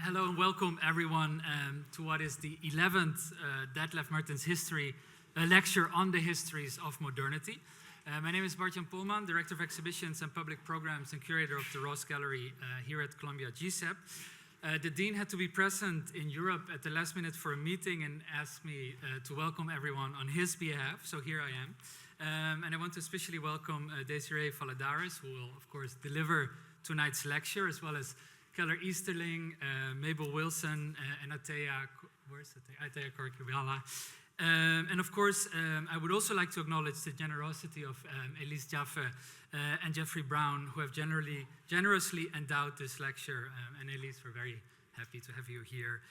Hello and welcome everyone to what is the 11th Detlef Mertins Lecture on the Histories of Modernity. My name is Bart-Jan Polman, Director of Exhibitions and Public Programs and Curator of the Ross Gallery here at Columbia GSAPP. The Dean had to be present in Europe at the last minute for a meeting and asked me to welcome everyone on his behalf, so here I am. And I want to especially welcome Desirée Valadares, who will of course deliver tonight's lecture, as well as Keller Easterling, Mabel Wilson, and Ateyah Khorakiwala. And of course, I would also like to acknowledge the generosity of Elise Jaffe and Jeffrey Brown, who have generously endowed this lecture. And Elise, we're very happy to have you here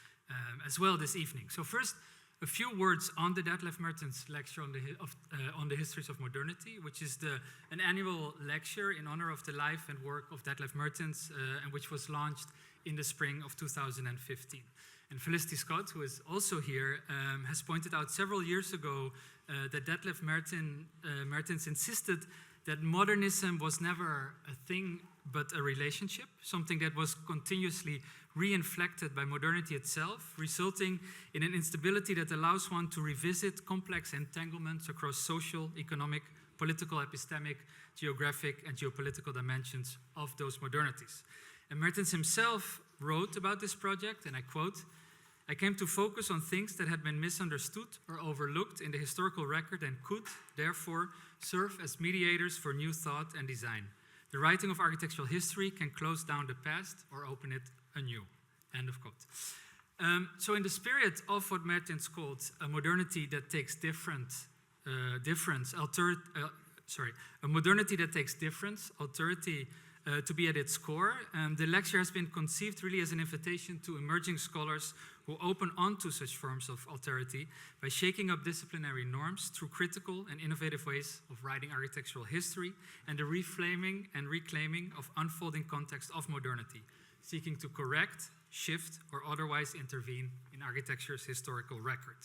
as well this evening. So first, a few words on the Detlef Mertins Lecture on the Histories of Modernity, which is an annual lecture in honor of the life and work of Detlef Mertins, and which was launched in the spring of 2015. And Felicity Scott, who is also here, has pointed out several years ago that Detlef Mertins insisted that modernism was never a thing but a relationship, something that was continuously re-inflected by modernity itself, resulting in an instability that allows one to revisit complex entanglements across social, economic, political, epistemic, geographic, and geopolitical dimensions of those modernities. And Mertins himself wrote about this project, and I quote, "I came to focus on things that had been misunderstood or overlooked in the historical record and could, therefore, serve as mediators for new thought and design. The writing of architectural history can close down the past or open it anew." End of quote. So in the spirit of what Mertins called a modernity that takes a modernity that takes difference, authority to be at its core, the lecture has been conceived really as an invitation to emerging scholars who open onto such forms of authority by shaking up disciplinary norms through critical and innovative ways of writing architectural history and the reframing and reclaiming of unfolding context of modernity, seeking to correct, shift, or otherwise intervene in architecture's historical record.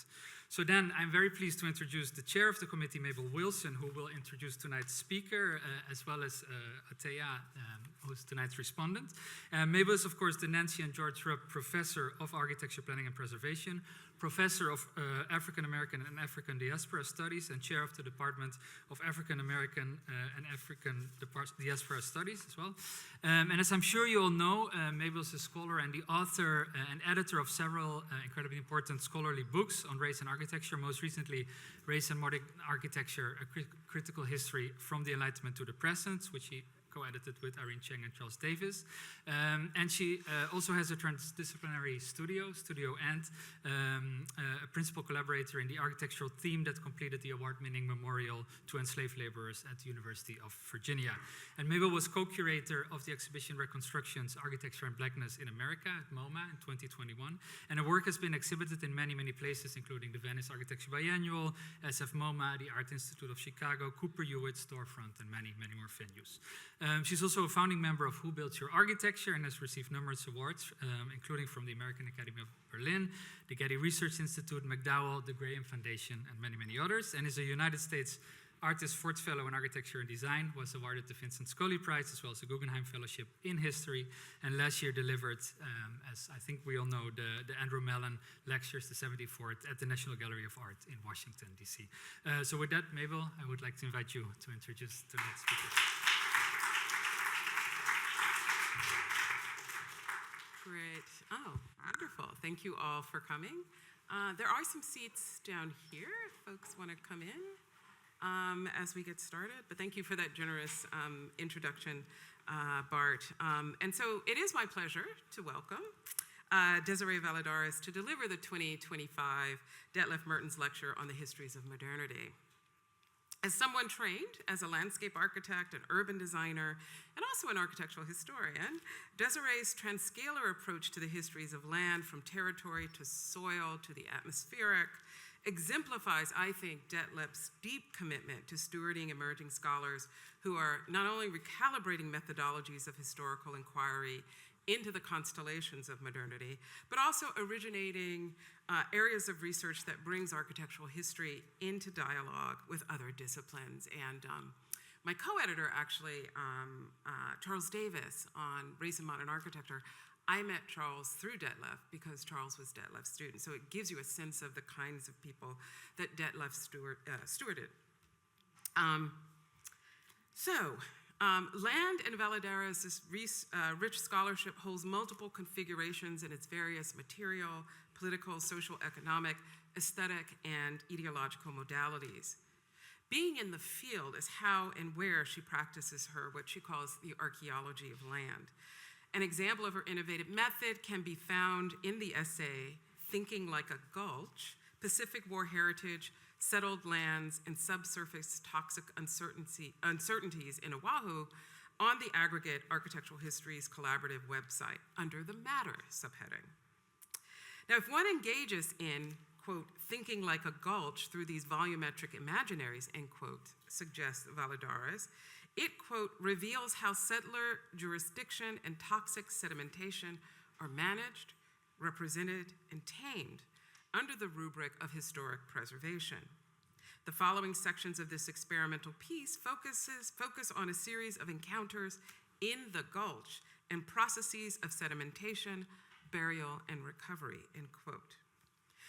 So then, I'm very pleased to introduce the chair of the committee, Mabel Wilson, who will introduce tonight's speaker, as well as Ateyah, who's tonight's respondent. Mabel is, of course, the Nancy and George Rupp Professor of Architecture, Planning and Preservation, Professor of African American and African Diaspora Studies, and Chair of the Department of African American and African Diaspora Studies as well. And as I'm sure you all know, Mabel is a scholar and the author and editor of several incredibly important scholarly books on race and architecture, most recently Race and Modern Architecture, A Critical History from the Enlightenment to the Present, which he co-edited with Irene Cheng and Charles Davis. And she also has a transdisciplinary studio and a principal collaborator in the architectural theme that completed the award-winning memorial to enslaved laborers at the University of Virginia. And Mabel was co-curator of the exhibition Reconstructions, Architecture and Blackness in America at MoMA in 2021. And her work has been exhibited in many, many places, including the Venice Architecture Biennial, SF MoMA, the Art Institute of Chicago, Cooper Hewitt, Storefront, and many, many more venues. She's also a founding member of Who Builds Your Architecture and has received numerous awards, including from the American Academy of Berlin, the Getty Research Institute, McDowell, the Graham Foundation, and many, many others, and is a United States Artist Ford Fellow in Architecture and Design, was awarded the Vincent Scully Prize, as well as the Guggenheim Fellowship in History, and last year delivered, as I think we all know, the Andrew Mellon Lectures, the 74th, at the National Gallery of Art in Washington, D.C. So with that, Mabel, I would like to invite you to introduce tonight's speaker. Great. Oh, wonderful. Thank you all for coming. There are some seats down here if folks want to come in as we get started. But thank you for that generous introduction, Bart. And so it is my pleasure to welcome Desirée Valadares to deliver the 2025 Detlef Mertins Lecture on the Histories of Modernity. As someone trained as a landscape architect, an urban designer, and also an architectural historian, Desiree's transcalar approach to the histories of land, from territory to soil to the atmospheric, exemplifies, I think, Detlef's deep commitment to stewarding emerging scholars who are not only recalibrating methodologies of historical inquiry into the constellations of modernity, but also originating areas of research that brings architectural history into dialogue with other disciplines. And my co-editor, actually, Charles Davis, on Race and Modern Architecture, I met Charles through Detlef because Charles was Detlef's student. So it gives you a sense of the kinds of people that Detlef stewarded. Land in Valadares, this rich scholarship holds multiple configurations in its various material, political, social, economic, aesthetic, and ideological modalities. Being in the field is how and where she practices what she calls the archaeology of land. An example of her innovative method can be found in the essay, Thinking Like a Gulch, Pacific War Heritage, Settled Lands, and Subsurface Toxic Uncertainties in Oahu on the Aggregate Architectural Histories Collaborative website under the Matter subheading. Now, if one engages in, quote, thinking like a gulch through these volumetric imaginaries, end quote, suggests Valadares, it, quote, reveals how settler jurisdiction and toxic sedimentation are managed, represented, and tamed under the rubric of historic preservation. The following sections of this experimental piece focus on a series of encounters in the gulch and processes of sedimentation, burial, and recovery, end quote.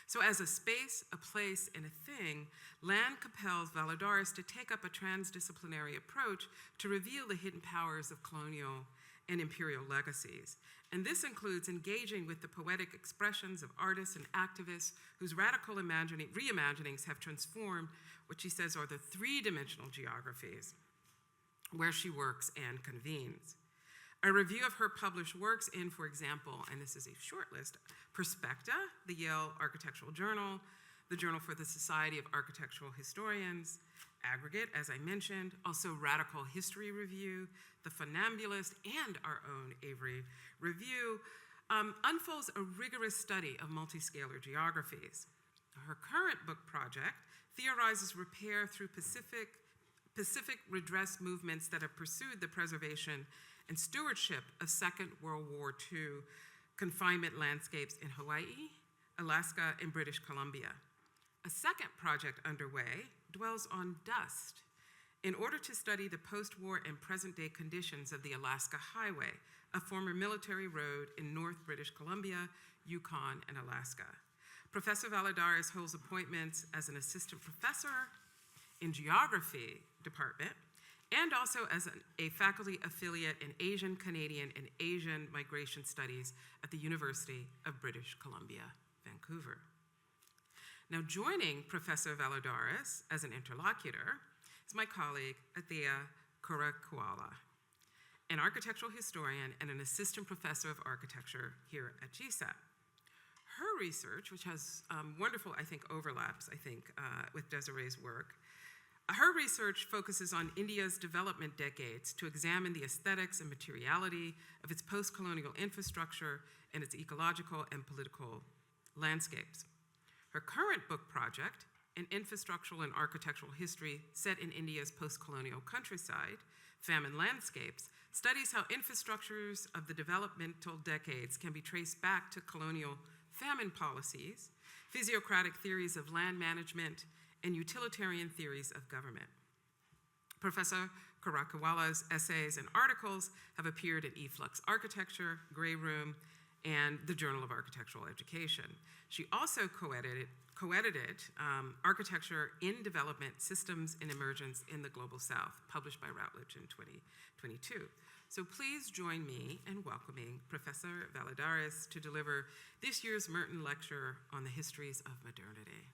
So as a space, a place, and a thing, land compels Valadares to take up a transdisciplinary approach to reveal the hidden powers of colonial and imperial legacies. And this includes engaging with the poetic expressions of artists and activists whose radical reimaginings have transformed what she says are the three-dimensional geographies where she works and convenes. A review of her published works in, for example, and this is a short list, Perspecta, the Yale Architectural Journal, the Journal for the Society of Architectural Historians, Aggregate, as I mentioned, also Radical History Review, The Funambulist, and our own Avery Review, unfolds a rigorous study of multiscalar geographies. Her current book project theorizes repair through Pacific redress movements that have pursued the preservation and stewardship of Second World War II confinement landscapes in Hawaii, Alaska, and British Columbia. A second project underway dwells on dust in order to study the post-war and present-day conditions of the Alaska Highway, a former military road in North British Columbia, Yukon, and Alaska. Professor Valadares holds appointments as an assistant professor in geography department and also as a faculty affiliate in Asian, Canadian, and Asian migration studies at the University of British Columbia, Vancouver. Now, joining Professor Valadares as an interlocutor is my colleague, Ateyah Khorakiwala, an architectural historian and an assistant professor of architecture here at GSAPP. Her research, which has wonderful, I think, overlaps, with Desiree's work, her research focuses on India's development decades to examine the aesthetics and materiality of its post-colonial infrastructure and its ecological and political landscapes. Her current book project, An Infrastructural and Architectural History Set in India's Post-Colonial Countryside, Famine Landscapes, studies how infrastructures of the developmental decades can be traced back to colonial famine policies, physiocratic theories of land management, and utilitarian theories of government. Professor Khorakiwala's essays and articles have appeared in eFlux Architecture, Grey Room, and the Journal of Architectural Education. She also co-edited Architecture in Development, Systems in Emergence in the Global South, published by Routledge in 2022. So please join me in welcoming Professor Valadares to deliver this year's Merton Lecture on the Histories of Modernity.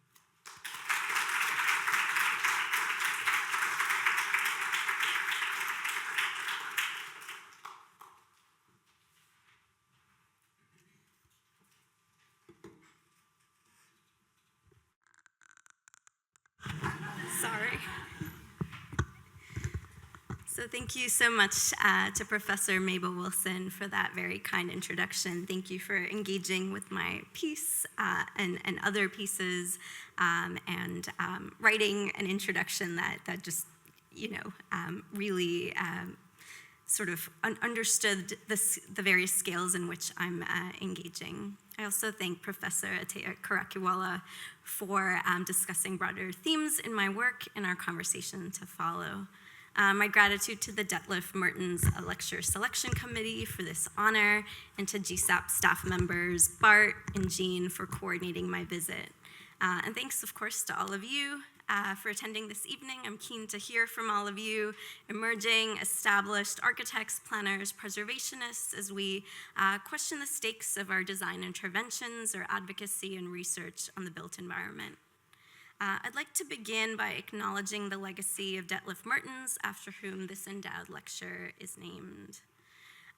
So thank you so much to Professor Mabel Wilson for that very kind introduction. Thank you for engaging with my piece and other pieces and writing an introduction that just, really sort of understood the various scales in which I'm engaging. I also thank Professor Ateyah Khorakiwala for discussing broader themes in my work and our conversation to follow. My gratitude to the Detlef Mertins Lecture Selection Committee for this honor, and to GSAPP staff members Bart and Jean for coordinating my visit. And thanks, of course, to all of you for attending this evening. I'm keen to hear from all of you, emerging, established architects, planners, preservationists, as we question the stakes of our design interventions or advocacy and research on the built environment. I'd like to begin by acknowledging the legacy of Detlef Mertins, after whom this endowed lecture is named.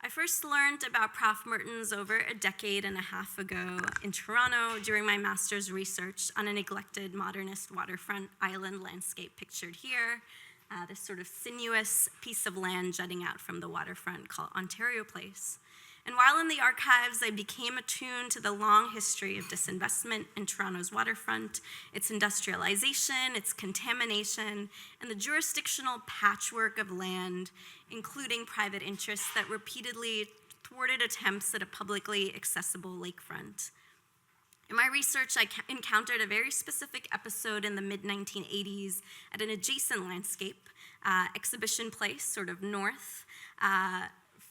I first learned about Prof. Mertins over a decade and a half ago in Toronto during my master's research on a neglected modernist waterfront island landscape pictured here, this sort of sinuous piece of land jutting out from the waterfront called Ontario Place. And while in the archives, I became attuned to the long history of disinvestment in Toronto's waterfront, its industrialization, its contamination, and the jurisdictional patchwork of land, including private interests that repeatedly thwarted attempts at a publicly accessible lakefront. In my research, I encountered a very specific episode in the mid-1980s at an adjacent landscape, Exhibition Place, sort of north,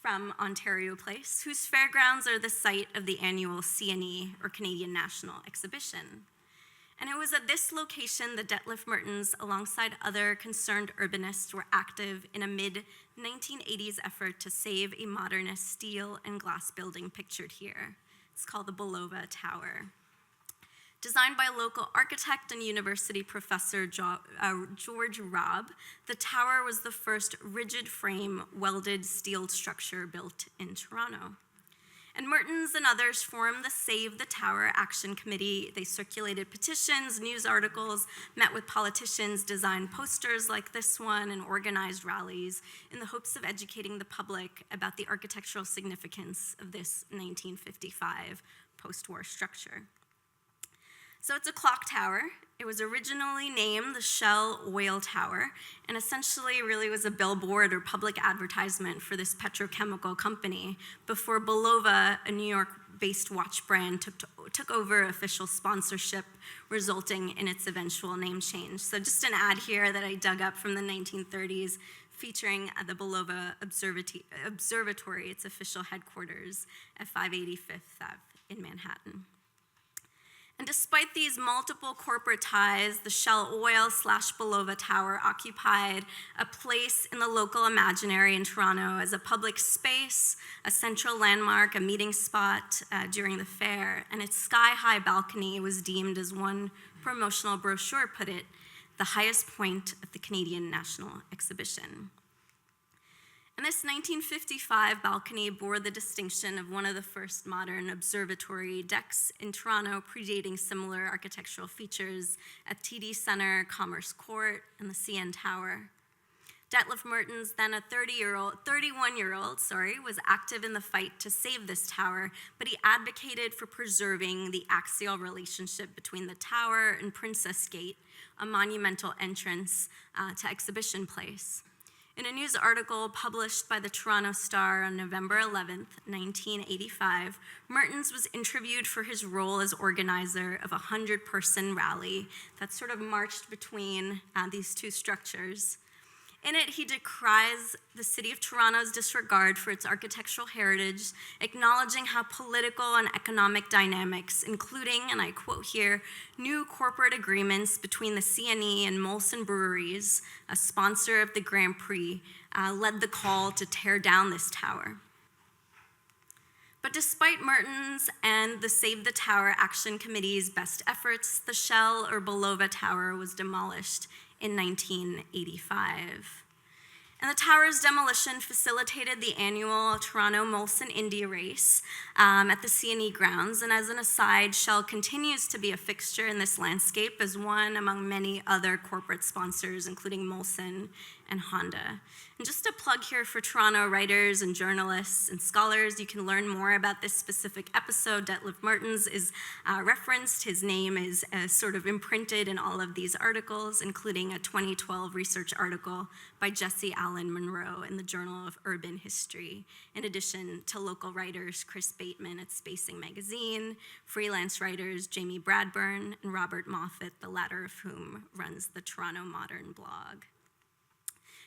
from Ontario Place, whose fairgrounds are the site of the annual CNE, or Canadian National Exhibition. And it was at this location that Detlef Mertins, alongside other concerned urbanists, were active in a mid-1980s effort to save a modernist steel and glass building pictured here. It's called the Bulova Tower. Designed by local architect and university professor George Robb, the tower was the first rigid frame welded steel structure built in Toronto. And Mertins and others formed the Save the Tower Action Committee. They circulated petitions, news articles, met with politicians, designed posters like this one, and organized rallies in the hopes of educating the public about the architectural significance of this 1955 post-war structure. So it's a clock tower. It was originally named the Shell Oil Tower, and essentially really was a billboard or public advertisement for this petrochemical company before Bulova, a New York-based watch brand, took over official sponsorship, resulting in its eventual name change. So just an ad here that I dug up from the 1930s featuring the Bulova Observatory, its official headquarters at 580 Fifth Ave in Manhattan. And despite these multiple corporate ties, the Shell Oil/Bulova Tower occupied a place in the local imaginary in Toronto as a public space, a central landmark, a meeting spot during the fair, and its sky-high balcony was deemed, as one promotional brochure put it, the highest point of the Canadian National Exhibition. And this 1955 balcony bore the distinction of one of the first modern observatory decks in Toronto, predating similar architectural features at TD Centre, Commerce Court, and the CN Tower. Detlef Mertins, then a 31-year-old, was active in the fight to save this tower, but he advocated for preserving the axial relationship between the tower and Princess Gate, a monumental entrance to Exhibition Place. In a news article published by the Toronto Star on November 11th, 1985, Mertins was interviewed for his role as organizer of a 100-person rally that sort of marched between these two structures. In it, he decries the city of Toronto's disregard for its architectural heritage, acknowledging how political and economic dynamics, including, and I quote here, new corporate agreements between the CNE and Molson Breweries, a sponsor of the Grand Prix, led the call to tear down this tower. But despite Mertins and the Save the Tower Action Committee's best efforts, the Shell or Bulova Tower was demolished in 1985. And the tower's demolition facilitated the annual Toronto Molson Indy race at the CNE grounds. And as an aside, Shell continues to be a fixture in this landscape as one among many other corporate sponsors, including Molson and Honda. And just a plug here for Toronto writers and journalists and scholars, you can learn more about this specific episode. Detlef Mertins is referenced. His name is sort of imprinted in all of these articles, including a 2012 research article by Jesse Allen Monroe in the Journal of Urban History, in addition to local writers Chris Bateman at Spacing Magazine, freelance writers Jamie Bradburn and Robert Moffat, the latter of whom runs the Toronto Modern blog.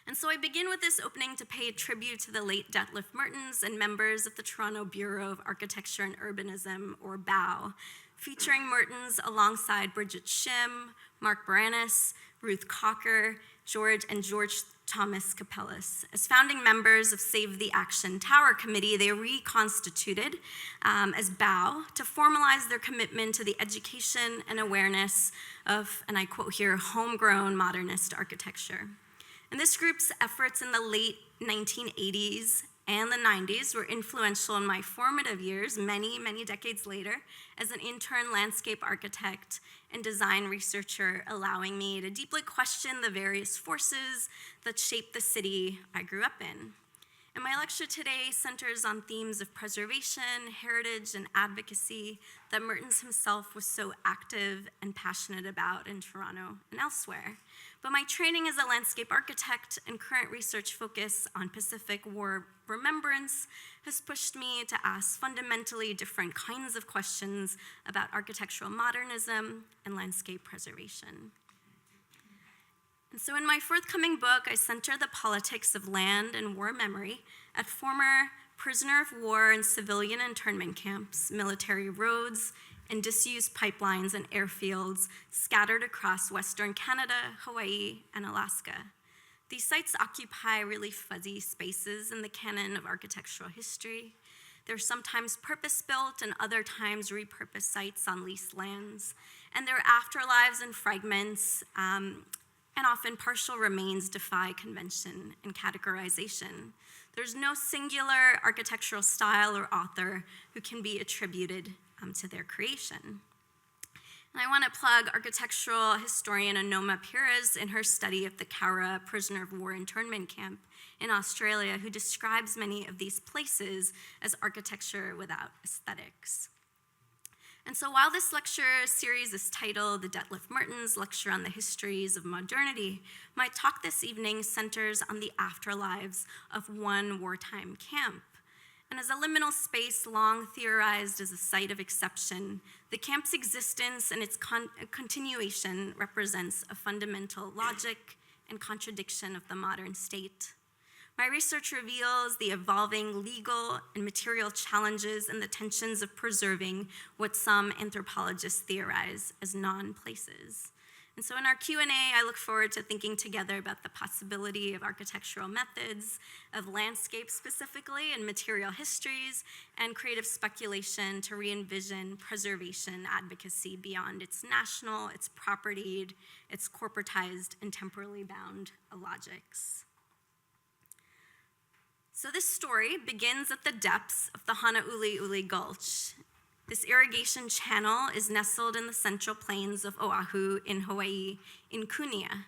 And so I begin with this opening to pay tribute to the late Detlef Mertins and members of the Toronto Bureau of Architecture and Urbanism, or BOW, featuring Mertins alongside Bridget Shim, Mark Baranis, Ruth Cocker, George Thomas Capellas. As founding members of Save the Action Tower Committee, they reconstituted as BOW to formalize their commitment to the education and awareness of, and I quote here, homegrown modernist architecture. And this group's efforts in the late 1980s and the 90s were influential in my formative years, many, many decades later, as an intern landscape architect and design researcher, allowing me to deeply question the various forces that shaped the city I grew up in. And my lecture today centers on themes of preservation, heritage, and advocacy that Mertins himself was so active and passionate about in Toronto and elsewhere. But my training as a landscape architect and current research focus on Pacific War remembrance has pushed me to ask fundamentally different kinds of questions about architectural modernism and landscape preservation. And so in my forthcoming book, I center the politics of land and war memory at former prisoner of war and civilian internment camps, military roads, and disused pipelines and airfields scattered across Western Canada, Hawaii, and Alaska. These sites occupy really fuzzy spaces in the canon of architectural history. They're sometimes purpose-built and other times repurposed sites on leased lands. And their afterlives and fragments and often partial remains defy convention and categorization. There's no singular architectural style or author who can be attributed to their creation. And I want to plug architectural historian Anoma Pires in her study of the Cowra prisoner of war internment camp in Australia, who describes many of these places as architecture without aesthetics. And so while this lecture series is titled The Detlef Mertins Lecture on the Histories of Modernity, my talk this evening centers on the afterlives of one wartime camp. And as a liminal space long theorized as a site of exception, the camp's existence and its continuation represents a fundamental logic and contradiction of the modern state. My research reveals the evolving legal and material challenges and the tensions of preserving what some anthropologists theorize as non-places. And so in our Q&A, I look forward to thinking together about the possibility of architectural methods, of landscape specifically, and material histories, and creative speculation to re-envision preservation advocacy beyond its national, its propertied, its corporatized, and temporally bound logics. So this story begins at the depths of the Honouliuli Gulch. This irrigation channel is nestled in the central plains of Oahu in Hawaii, in Kunia.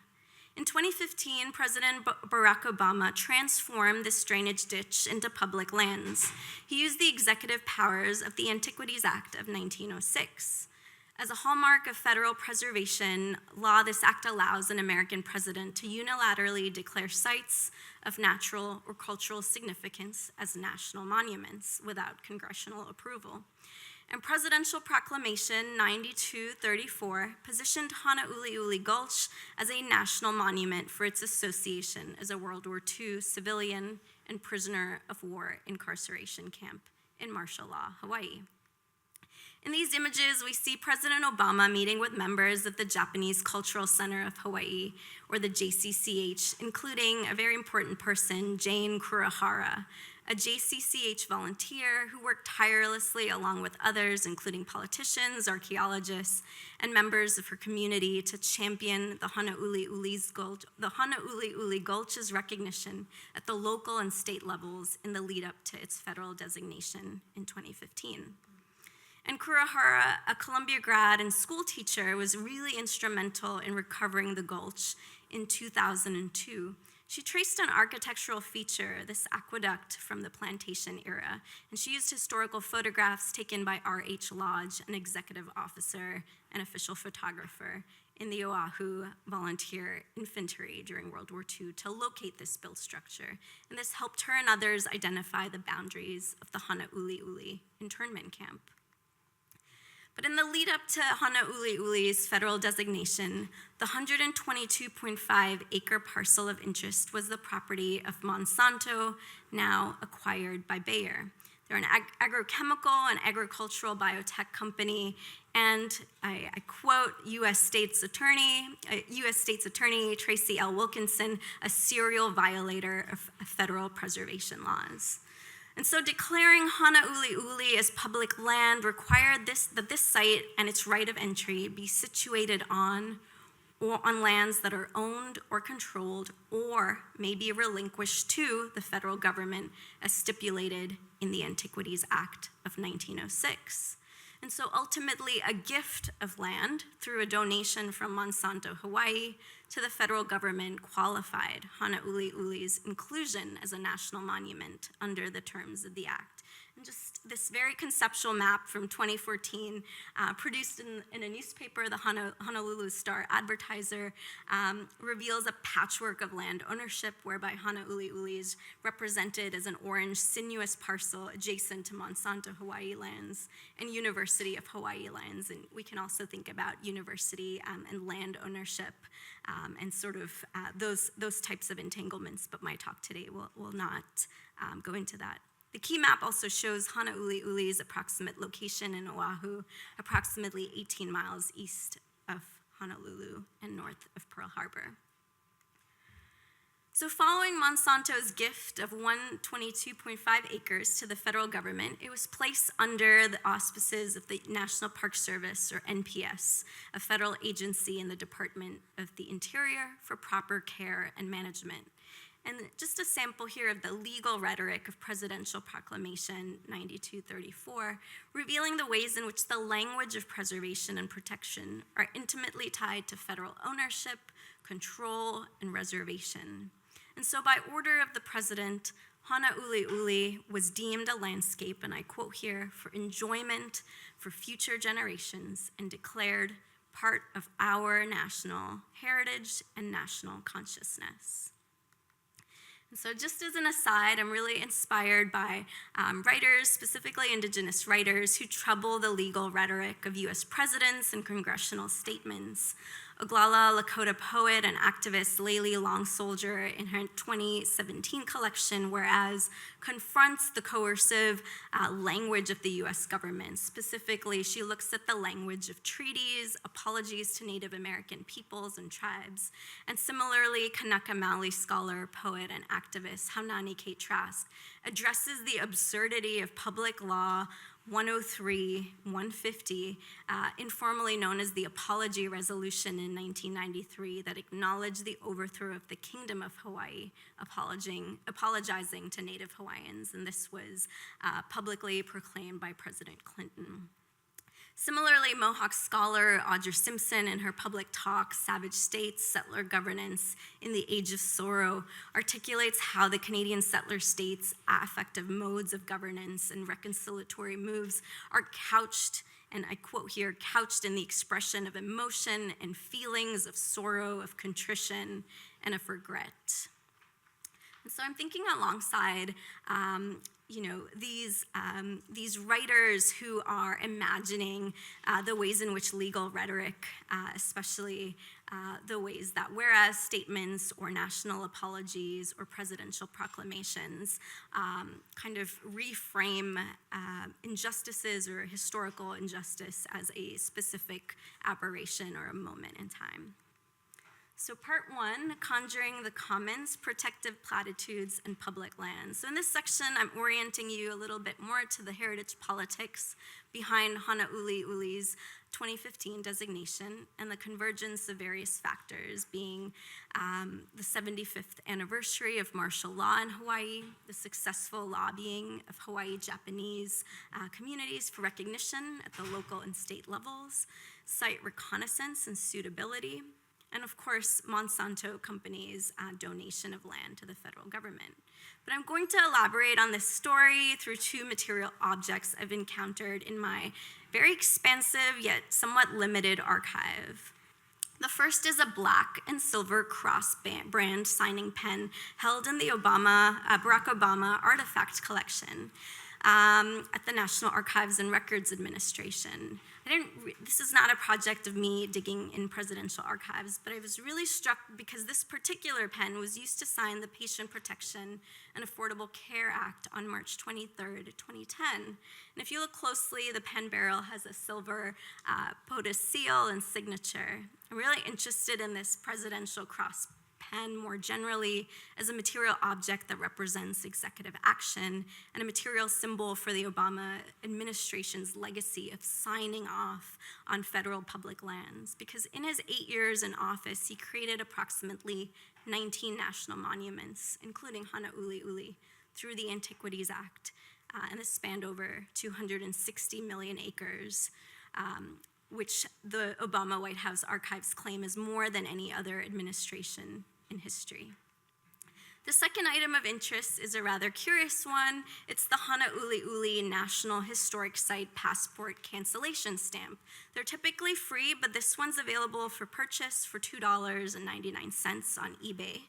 In 2015, President Barack Obama transformed this drainage ditch into public lands. He used the executive powers of the Antiquities Act of 1906. As a hallmark of federal preservation law, this act allows an American president to unilaterally declare sites of natural or cultural significance as national monuments without congressional approval. And Presidential Proclamation 9234 positioned Honouliuli Gulch as a national monument for its association as a World War II civilian and prisoner of war incarceration camp in martial law, Hawaii. In these images, we see President Obama meeting with members of the Japanese Cultural Center of Hawaii, or the JCCH, including a very important person, Jane Kurihara, a JCCH volunteer who worked tirelessly along with others, including politicians, archaeologists, and members of her community to champion the Honouliuli Gulch's recognition at the local and state levels in the lead up to its federal designation in 2015. And Kurihara, a Columbia grad and school teacher, was really instrumental in recovering the gulch in 2002. She traced an architectural feature, this aqueduct from the plantation era, and she used historical photographs taken by R.H. Lodge, an executive officer and official photographer in the Oahu Volunteer Infantry during World War II, to locate this built structure. And this helped her and others identify the boundaries of the Honouliuli internment camp. But in the lead up to Honouliuli's federal designation, the 122.5 acre parcel of interest was the property of Monsanto, now acquired by Bayer. They're an agrochemical and agricultural biotech company, and I quote U.S. State's Attorney Tracy L. Wilkinson, a serial violator of federal preservation laws. And so declaring Honouliuli as public land required that this site and its right of entry be situated on lands that are owned or controlled or may be relinquished to the federal government as stipulated in the Antiquities Act of 1906. And so ultimately, a gift of land through a donation from Monsanto, Hawaii, to the federal government qualified Honouliuli's inclusion as a national monument under the terms of the act. And just this very conceptual map from 2014, produced in a newspaper, the Honolulu Star Advertiser, reveals a patchwork of land ownership whereby Honouliuli is represented as an orange sinuous parcel adjacent to Monsanto Hawaii lands and University of Hawaii lands. And we can also think about university and land ownership and sort of those types of entanglements, but my talk today will not go into that. The key map also shows Honouliuli's approximate location in Oahu, approximately 18 miles east of Honolulu and north of Pearl Harbor. So following Monsanto's gift of 122.5 acres to the federal government, it was placed under the auspices of the National Park Service, or NPS, a federal agency in the Department of the Interior for proper care and management. And just a sample here of the legal rhetoric of Presidential Proclamation 9234, revealing the ways in which the language of preservation and protection are intimately tied to federal ownership, control, and reservation. And so by order of the president, Honouliuli was deemed a landscape, and I quote here, for enjoyment for future generations and declared part of our national heritage and national consciousness. And so just as an aside, I'm really inspired by writers, specifically Indigenous writers, who trouble the legal rhetoric of US presidents and congressional statements. Oglala Lakota poet and activist Layli Long Soldier, in her 2017 collection, Whereas, confronts the coercive language of the US government. Specifically, she looks at the language of treaties, apologies to Native American peoples and tribes. And similarly, Kanaka Maoli scholar, poet, and activist Haunani Kate Trask addresses the absurdity of Public Law 103-150, informally known as the Apology Resolution in 1993, that acknowledged the overthrow of the Kingdom of Hawaii, apologizing to Native Hawaiians, and this was publicly proclaimed by President Clinton. Similarly, Mohawk scholar Audra Simpson, in her public talk, Savage States, Settler Governance in the Age of Sorrow, articulates how the Canadian settler states' affective modes of governance and reconciliatory moves are couched, and I quote here, couched in the expression of emotion and feelings of sorrow, of contrition, and of regret. And so I'm thinking alongside these writers who are imagining the ways in which legal rhetoric, especially the ways that whereas statements or national apologies or presidential proclamations kind of reframe injustices or historical injustice as a specific aberration or a moment in time. So part one, conjuring the commons, protective platitudes, and public lands. So in this section, I'm orienting you a little bit more to the heritage politics behind Honouliuli's 2015 designation and the convergence of various factors, being the 75th anniversary of martial law in Hawaii, the successful lobbying of Hawaii Japanese communities for recognition at the local and state levels, site reconnaissance and suitability, and of course, Monsanto Company's donation of land to the federal government. But I'm going to elaborate on this story through two material objects I've encountered in my very expansive yet somewhat limited archive. The first is a black and silver cross brand signing pen held in the Barack Obama artifact collection. at the National Archives and Records Administration. This is not a project of me digging in presidential archives, but I was really struck because this particular pen was used to sign the Patient Protection and Affordable Care Act on March 23rd, 2010. And if you look closely, the pen barrel has a silver POTUS seal and signature. I'm really interested in this presidential cross pen more generally as a material object that represents executive action and a material symbol for the Obama administration's legacy of signing off on federal public lands. Because in his 8 years in office, he created approximately 19 national monuments, including Honouliuli, through the Antiquities Act, and this spanned over 260 million acres, which the Obama White House archives claim is more than any other administration in history. The second item of interest is a rather curious one. It's the Honouliuli National Historic Site Passport Cancellation Stamp. They're typically free, but this one's available for purchase for $2.99 on eBay.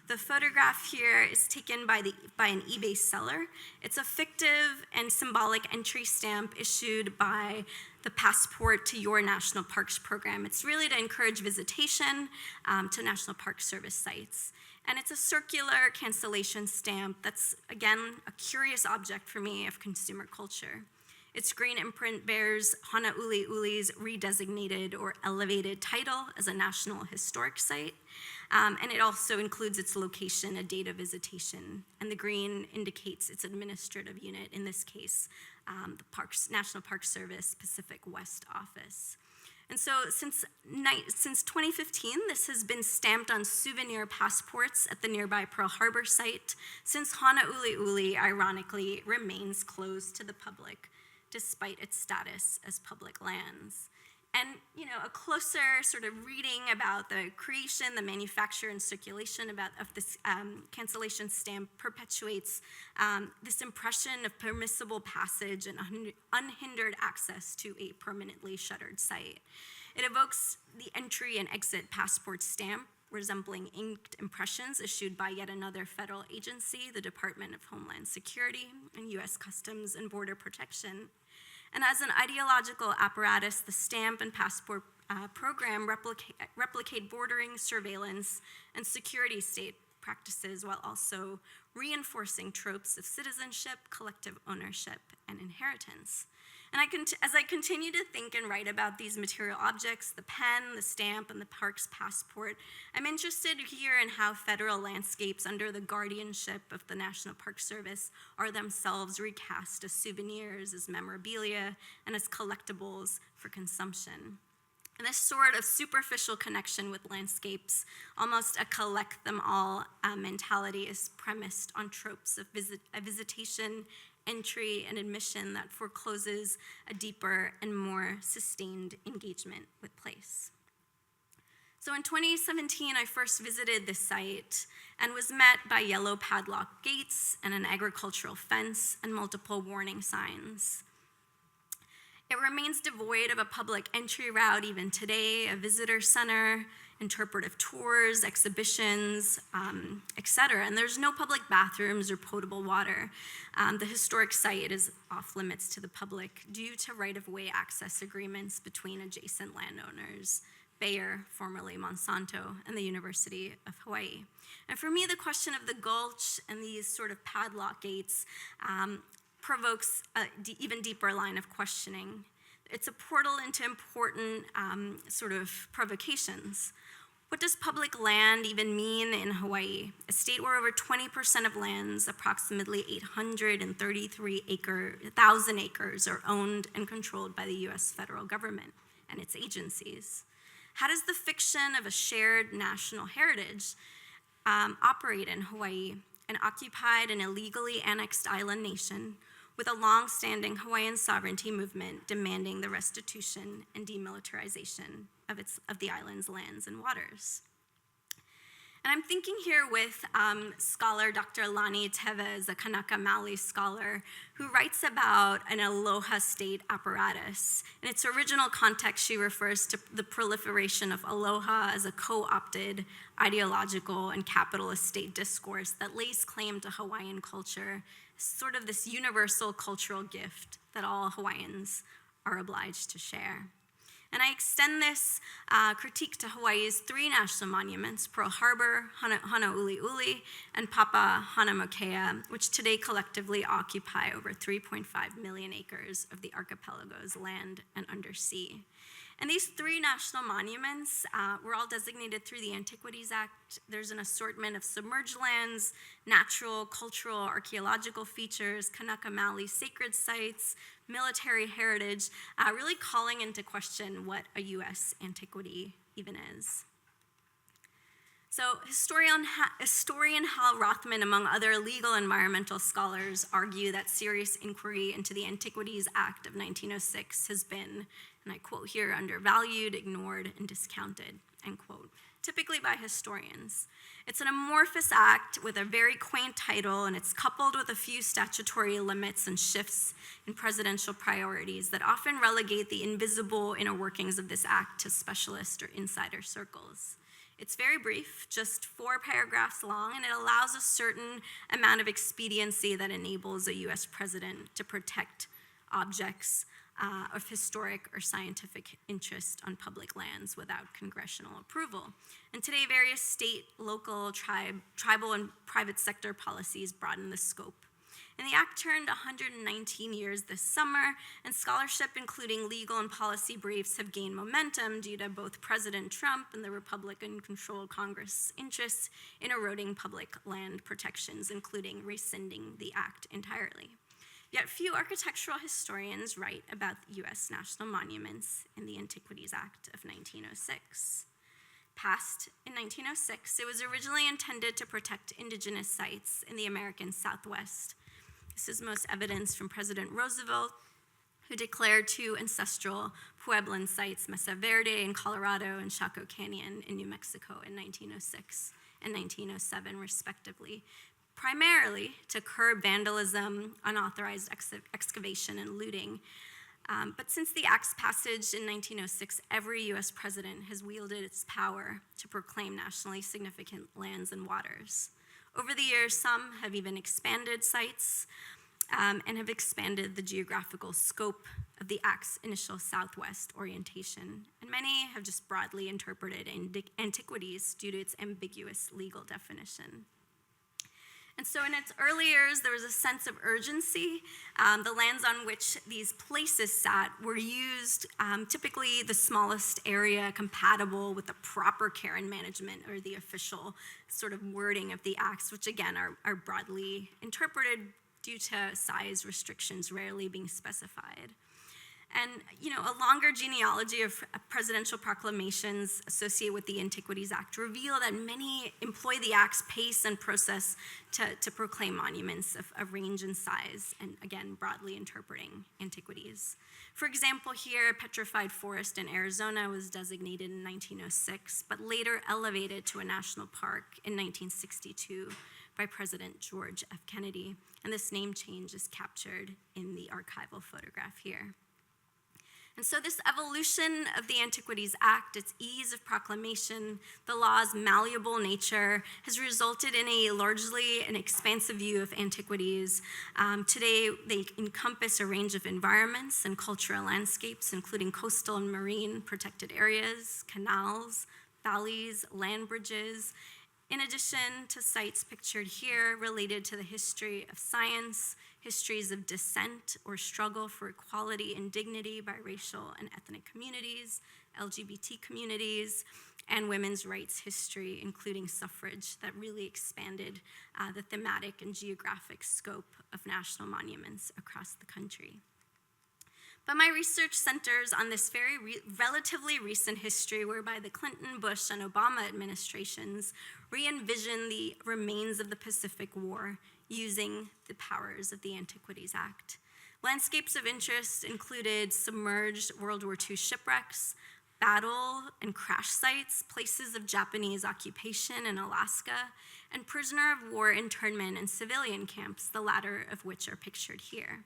The photograph here is taken by an eBay seller. It's a fictive and symbolic entry stamp issued by the Passport to Your National Parks program. It's really to encourage visitation to National Park Service sites. And it's a circular cancellation stamp that's, again, a curious object for me of consumer culture. Its green imprint bears Honouliuli's redesignated or elevated title as a National Historic Site, and it also includes its location, a date of visitation, and the green indicates its administrative unit, in this case, the National Park Service Pacific West Office. And so since 2015, this has been stamped on souvenir passports at the nearby Pearl Harbor site, since Honouliuli, ironically, remains closed to the public, despite its status as public lands. And a closer sort of reading about the creation, the manufacture, and circulation of this cancellation stamp perpetuates this impression of permissible passage and unhindered access to a permanently shuttered site. It evokes the entry and exit passport stamp, resembling inked impressions issued by yet another federal agency, the Department of Homeland Security and U.S. Customs and Border Protection. And as an ideological apparatus, the stamp and passport program replicate bordering, surveillance, and security state practices while also reinforcing tropes of citizenship, collective ownership, and inheritance. And as I continue to think and write about these material objects, the pen, the stamp, and the park's passport, I'm interested here in how federal landscapes under the guardianship of the National Park Service are themselves recast as souvenirs, as memorabilia, and as collectibles for consumption. And this sort of superficial connection with landscapes, almost a collect them all mentality, is premised on tropes of visitation, entry, and admission that forecloses a deeper and more sustained engagement with place. So in 2017, I first visited this site and was met by yellow padlock gates and an agricultural fence and multiple warning signs. It remains devoid of a public entry route even today, a visitor center, interpretive tours, exhibitions, etc. And there's no public bathrooms or potable water. The historic site is off limits to the public due to right-of-way access agreements between adjacent landowners, Bayer, formerly Monsanto, and the University of Hawaii. And for me, the question of the gulch and these sort of padlock gates provokes an even deeper line of questioning. It's a portal into important sort of provocations. What does public land even mean in Hawaii, a state where over 20% of lands, approximately 833,000 acres, are owned and controlled by the US federal government and its agencies? How does the fiction of a shared national heritage operate in Hawaii, an occupied and illegally annexed island nation with a long-standing Hawaiian sovereignty movement demanding the restitution and demilitarization of the island's lands and waters? And I'm thinking here with scholar Dr. Lani Tevez, a Kanaka Maoli scholar, who writes about an aloha state apparatus. In its original context, she refers to the proliferation of aloha as a co-opted ideological and capitalist state discourse that lays claim to Hawaiian culture sort of this universal cultural gift that all Hawaiians are obliged to share. And I extend this critique to Hawaii's 3 national monuments, Pearl Harbor, Honouliuli, and Papahanaumokuakea, which today collectively occupy over 3.5 million acres of the archipelago's land and undersea. And these 3 national monuments were all designated through the Antiquities Act. There's an assortment of submerged lands, natural, cultural, archaeological features, Kanaka Maoli sacred sites, military heritage, really calling into question what a US antiquity even is. So historian Hal Rothman, among other legal environmental scholars, argue that serious inquiry into the Antiquities Act of 1906 has been, and I quote here, undervalued, ignored, and discounted, end quote, typically by historians. It's an amorphous act with a very quaint title, and it's coupled with a few statutory limits and shifts in presidential priorities that often relegate the invisible inner workings of this act to specialist or insider circles. It's very brief, just 4 paragraphs long, and it allows a certain amount of expediency that enables a US president to protect objects of historic or scientific interest on public lands without congressional approval. And today, various state, local, tribal, and private sector policies broaden the scope. And the act turned 119 years this summer, and scholarship, including legal and policy briefs, have gained momentum due to both President Trump and the Republican-controlled Congress' interests in eroding public land protections, including rescinding the act entirely. Yet few architectural historians write about US national monuments in the Antiquities Act of 1906. Passed in 1906, it was originally intended to protect indigenous sites in the American Southwest. This is most evidence from President Roosevelt, who declared 2 ancestral Pueblan sites, Mesa Verde in Colorado and Chaco Canyon in New Mexico in 1906 and 1907, respectively, primarily to curb vandalism, unauthorized excavation, and looting. But since the Act's passage in 1906, every US president has wielded its power to proclaim nationally significant lands and waters. Over the years, some have even expanded sites and have expanded the geographical scope of the Act's initial Southwest orientation, and many have just broadly interpreted antiquities due to its ambiguous legal definition. And so in its early years, there was a sense of urgency. The lands on which these places sat were used, typically the smallest area compatible with the proper care and management, or the official sort of wording of the acts, which again are broadly interpreted due to size restrictions rarely being specified. And a longer genealogy of presidential proclamations associated with the Antiquities Act reveal that many employ the Act's pace and process to proclaim monuments of range and size, and again, broadly interpreting antiquities. For example, here, a petrified forest in Arizona was designated in 1906, but later elevated to a national park in 1962 by President George F. Kennedy, and this name change is captured in the archival photograph here. And so this evolution of the Antiquities Act, its ease of proclamation, the law's malleable nature, has resulted in a largely an expansive view of antiquities. Today, they encompass a range of environments and cultural landscapes, including coastal and marine protected areas, canals, valleys, land bridges, in addition to sites pictured here related to the history of science, histories of dissent or struggle for equality and dignity by racial and ethnic communities, LGBT communities, and women's rights history, including suffrage, that really expanded the thematic and geographic scope of national monuments across the country. But my research centers on this very relatively recent history whereby the Clinton, Bush, and Obama administrations re-envisioned the remains of the Pacific War using the powers of the Antiquities Act. Landscapes of interest included submerged World War II shipwrecks, battle and crash sites, places of Japanese occupation in Alaska, and prisoner of war internment and civilian camps, the latter of which are pictured here.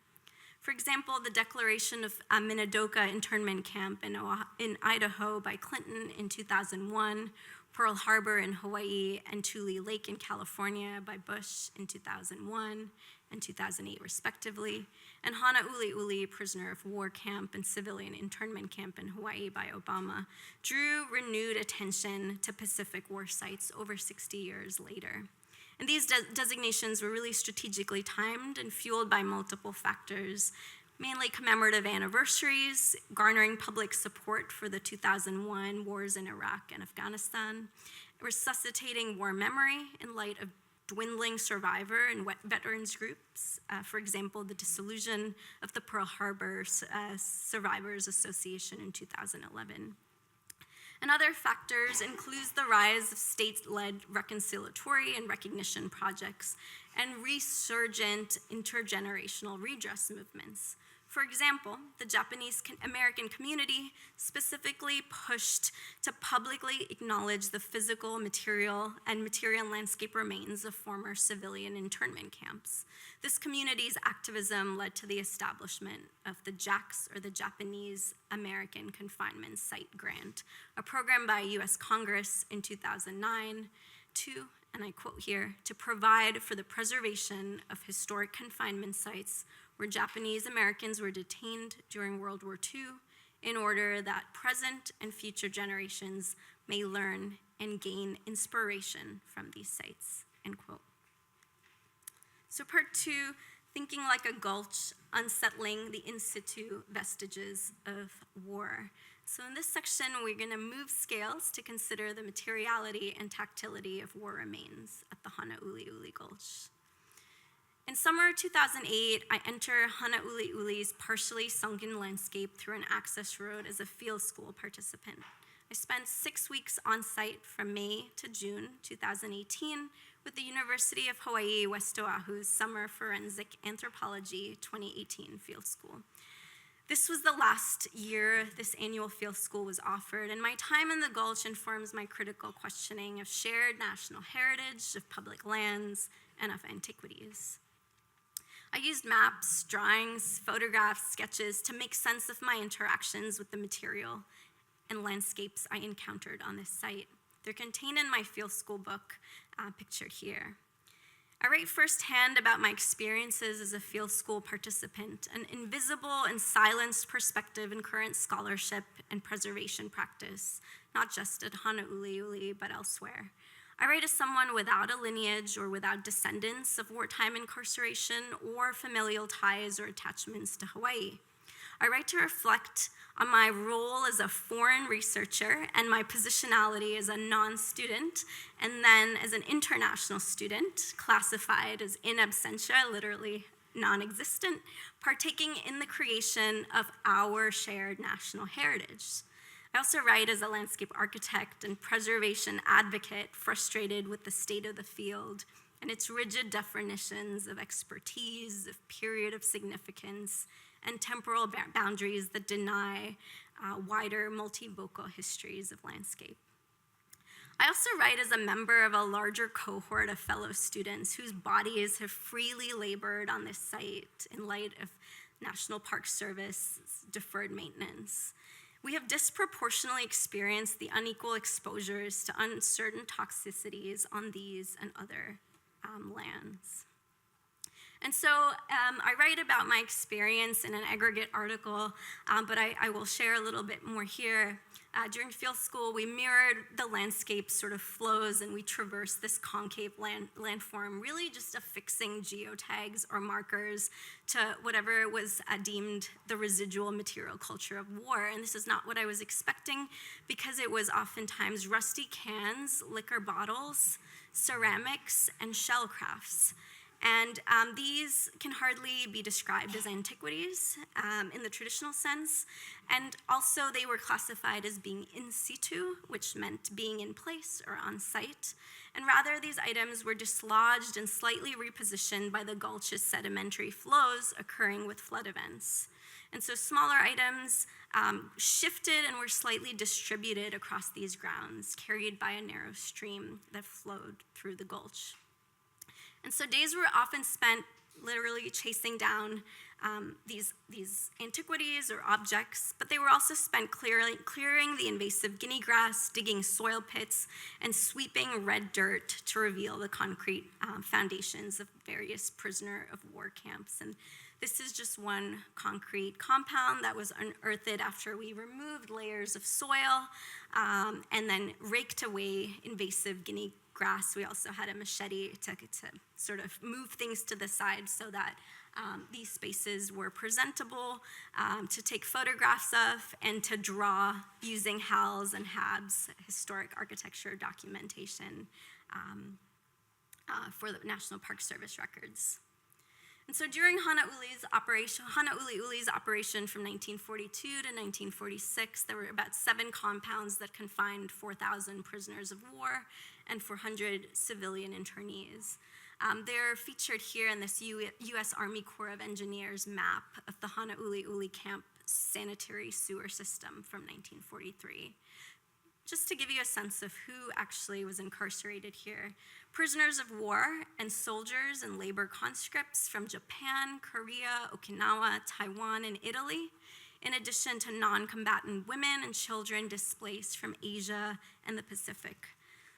For example, the declaration of Minidoka internment camp in Idaho by Clinton in 2001, Pearl Harbor in Hawaii, and Tule Lake in California by Bush in 2001, and 2008 respectively, and Honouliuli prisoner of war camp and civilian internment camp in Hawaii by Obama, drew renewed attention to Pacific war sites over 60 years later. And these designations were really strategically timed and fueled by multiple factors, mainly commemorative anniversaries, garnering public support for the 2001 wars in Iraq and Afghanistan, resuscitating war memory in light of dwindling survivor and veterans groups, for example, the dissolution of the Pearl Harbor Survivors Association in 2011. And other factors includes the rise of state-led reconciliatory and recognition projects and resurgent intergenerational redress movements. For example, the Japanese American community specifically pushed to publicly acknowledge the physical, material, and landscape remains of former civilian internment camps. This community's activism led to the establishment of the JACS, or the Japanese American Confinement Site Grant, a program by US Congress in 2009 to, and I quote here, to provide for the preservation of historic confinement sites where Japanese Americans were detained during World War II in order that present and future generations may learn and gain inspiration from these sites, end quote. So part 2, thinking like a gulch, unsettling the in situ vestiges of war. So in this section, we're gonna move scales to consider the materiality and tactility of war remains at the Honouliuli Gulch. In summer 2008, I enter Honouliuli's partially sunken landscape through an access road as a field school participant. I spent 6 weeks on site from May to June 2018 with the University of Hawaii West Oahu's Summer Forensic Anthropology 2018 field school. This was the last year this annual field school was offered, and my time in the Gulch informs my critical questioning of shared national heritage, of public lands, and of antiquities. I used maps, drawings, photographs, sketches to make sense of my interactions with the material and landscapes I encountered on this site. They're contained in my field school book, pictured here. I write firsthand about my experiences as a field school participant, an invisible and silenced perspective in current scholarship and preservation practice, not just at Honouliuli, but elsewhere. I write as someone without a lineage or without descendants of wartime incarceration or familial ties or attachments to Hawaii. I write to reflect on my role as a foreign researcher and my positionality as a non-student, and then as an international student, classified as in absentia, literally non-existent, partaking in the creation of our shared national heritage. I also write as a landscape architect and preservation advocate, frustrated with the state of the field and its rigid definitions of expertise, of period of significance, and temporal boundaries that deny wider multivocal histories of landscape. I also write as a member of a larger cohort of fellow students whose bodies have freely labored on this site in light of National Park Service deferred maintenance. We have disproportionately experienced the unequal exposures to uncertain toxicities on these and other lands. And so I write about my experience in an aggregate article, but I will share a little bit more here. During field school, we mirrored the landscape sort of flows, and we traversed this concave landform, really just affixing geotags or markers to whatever was deemed the residual material culture of war. And this is not what I was expecting, because it was oftentimes rusty cans, liquor bottles, ceramics, and shell crafts. And these can hardly be described as antiquities in the traditional sense. And also they were classified as being in situ, which meant being in place or on site. And rather, these items were dislodged and slightly repositioned by the gulch's sedimentary flows occurring with flood events. And so smaller items shifted and were slightly distributed across these grounds, carried by a narrow stream that flowed through the gulch. And so days were often spent literally chasing down these antiquities or objects, but they were also spent clearing the invasive guinea grass, digging soil pits, and sweeping red dirt to reveal the concrete foundations of various prisoner of war camps. And this is just one concrete compound that was unearthed after we removed layers of soil and then raked away invasive guinea grass. We also had a machete to sort of move things to the side so that these spaces were presentable to take photographs of and to draw using HAL's and HAB's historic architecture documentation for the National Park Service records. And so during Hanauli's operation from 1942 to 1946, there were about 7 compounds that confined 4,000 prisoners of war and 400 civilian internees. They're featured here in this U.S. Army Corps of Engineers map of the Hanauli'uli camp sanitary sewer system from 1943. Just to give you a sense of who actually was incarcerated here, prisoners of war and soldiers and labor conscripts from Japan, Korea, Okinawa, Taiwan, and Italy, in addition to non-combatant women and children displaced from Asia and the Pacific.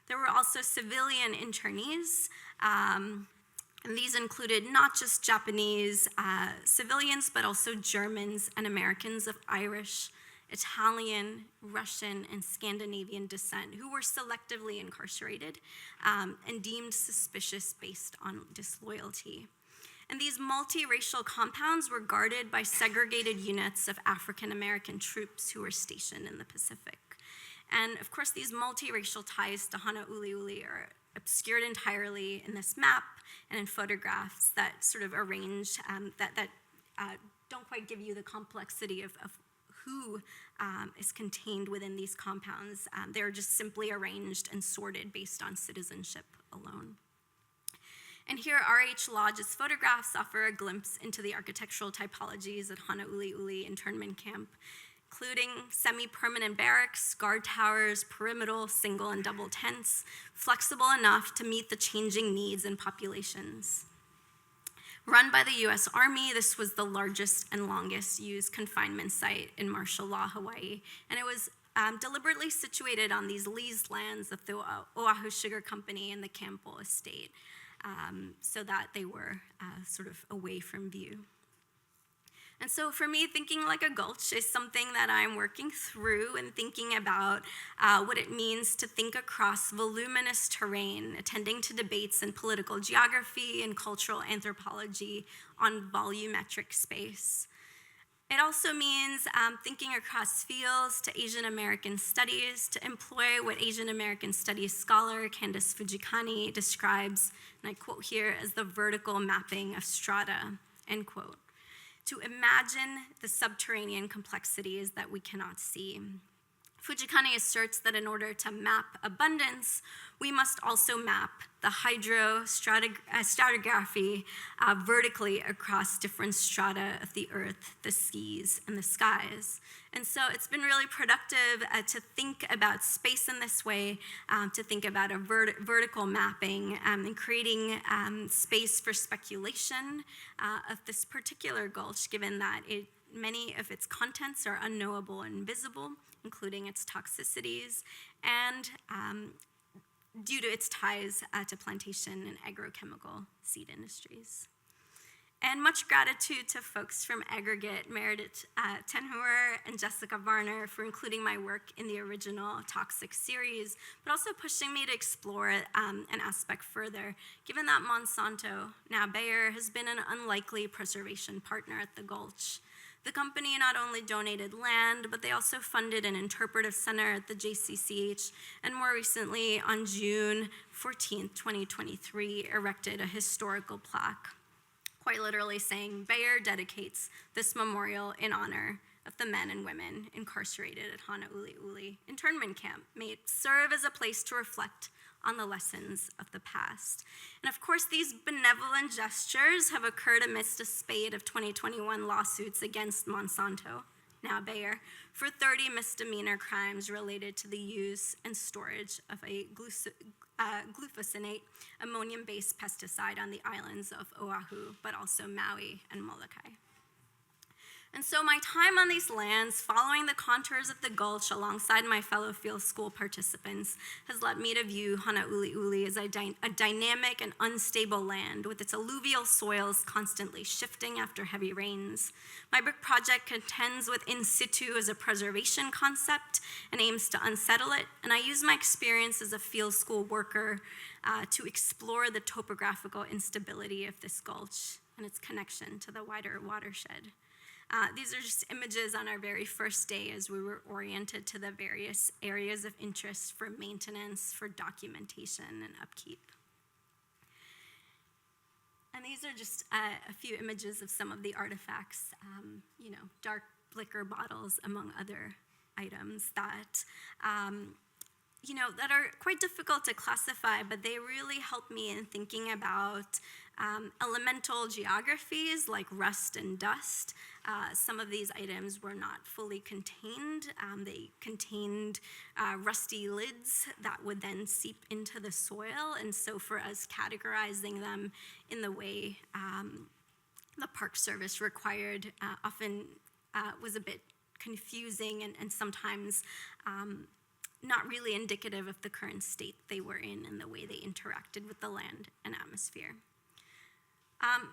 There were also civilian internees, and these included not just Japanese civilians, but also Germans and Americans of Irish, Italian, Russian, and Scandinavian descent who were selectively incarcerated and deemed suspicious based on disloyalty. And these multiracial compounds were guarded by segregated units of African American troops who were stationed in the Pacific. And of course, these multiracial ties to Hanauli'uli are obscured entirely in this map and in photographs that sort of arrange, that don't quite give you the complexity of who is contained within these compounds. They're just simply arranged and sorted based on citizenship alone. And here, R.H. Lodge's photographs offer a glimpse into the architectural typologies at Hanauli'uli internment camp, including semi-permanent barracks, guard towers, pyramidal, single and double tents, flexible enough to meet the changing needs and populations. Run by the US Army, this was the largest and longest used confinement site in martial law Hawaii, and it was deliberately situated on these leased lands of the Oahu Sugar Company and the Campbell Estate, so that they were sort of away from view. And so for me, thinking like a gulch is something that I'm working through and thinking about what it means to think across voluminous terrain, attending to debates in political geography and cultural anthropology on volumetric space. It also means thinking across fields to Asian American studies to employ what Asian American studies scholar Candace Fujikani describes, and I quote here, as the vertical mapping of strata, end quote. To imagine the subterranean complexities that we cannot see. Fujikani asserts that in order to map abundance, we must also map the hydrostratigraphy vertically across different strata of the earth, the seas, and the skies. And so it's been really productive to think about space in this way, to think about a vertical mapping and creating space for speculation of this particular gulch, given that many of its contents are unknowable and invisible, including its toxicities, and due to its ties to plantation and agrochemical seed industries. And much gratitude to folks from Aggregate, Meredith Tenhur and Jessica Varner for including my work in the original Toxic series, but also pushing me to explore an aspect further, given that Monsanto, now Bayer, has been an unlikely preservation partner at the Gulch. The company not only donated land, but they also funded an interpretive center at the JCCH, and more recently, on June 14th, 2023, erected a historical plaque, quite literally saying, Bayer dedicates this memorial in honor of the men and women incarcerated at Hanauli'uli internment camp. May it serve as a place to reflect on the lessons of the past. And of course, these benevolent gestures have occurred amidst a spate of 2021 lawsuits against Monsanto, now Bayer, for 30 misdemeanor crimes related to the use and storage of a glufosinate, ammonium-based pesticide on the islands of Oahu, but also Maui and Molokai. And so my time on these lands, following the contours of the gulch alongside my fellow field school participants, has led me to view Honouliuli as a dynamic and unstable land with its alluvial soils constantly shifting after heavy rains. My book project contends with in situ as a preservation concept and aims to unsettle it, and I use my experience as a field school worker to explore the topographical instability of this gulch and its connection to the wider watershed. These are just images on our very first day as we were oriented to the various areas of interest for maintenance, for documentation, and upkeep. And these are just a few images of some of the artifacts, dark liquor bottles, among other items that that are quite difficult to classify, but they really help me in thinking about elemental geographies like rust and dust. Some of these items were not fully contained. They contained rusty lids that would then seep into the soil, and so for us categorizing them in the way the Park Service required often was a bit confusing and sometimes not really indicative of the current state they were in and the way they interacted with the land and atmosphere.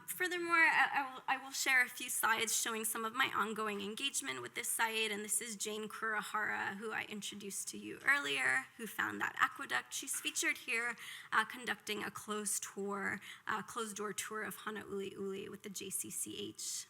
Furthermore, I will share a few slides showing some of my ongoing engagement with this site, and this is Jane Kurihara, who I introduced to you earlier, who found that aqueduct. She's featured here conducting a closed-door tour of Honouliuli with the JCCH.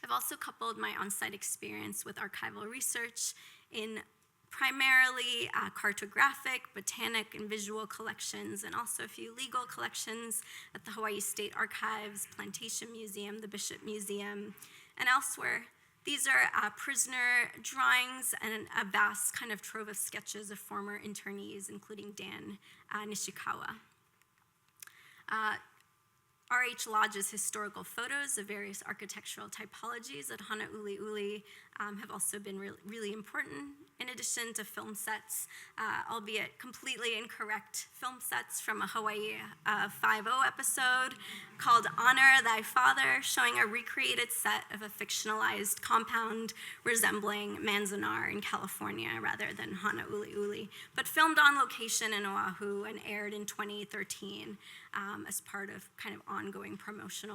I've also coupled my on-site experience with archival research in primarily cartographic, botanic, and visual collections, and also a few legal collections at the Hawaii State Archives, Plantation Museum, the Bishop Museum, and elsewhere. These are prisoner drawings and a vast kind of trove of sketches of former internees, including Dan Nishikawa. R.H. Lodge's historical photos of various architectural typologies at Honouliuli have also been really important, in addition to film sets, albeit completely incorrect film sets from a Hawaii 5-0 episode called Honor Thy Father, showing a recreated set of a fictionalized compound resembling Manzanar in California rather than Honouliuli, but filmed on location in Oahu and aired in 2013 as part of kind of ongoing promotion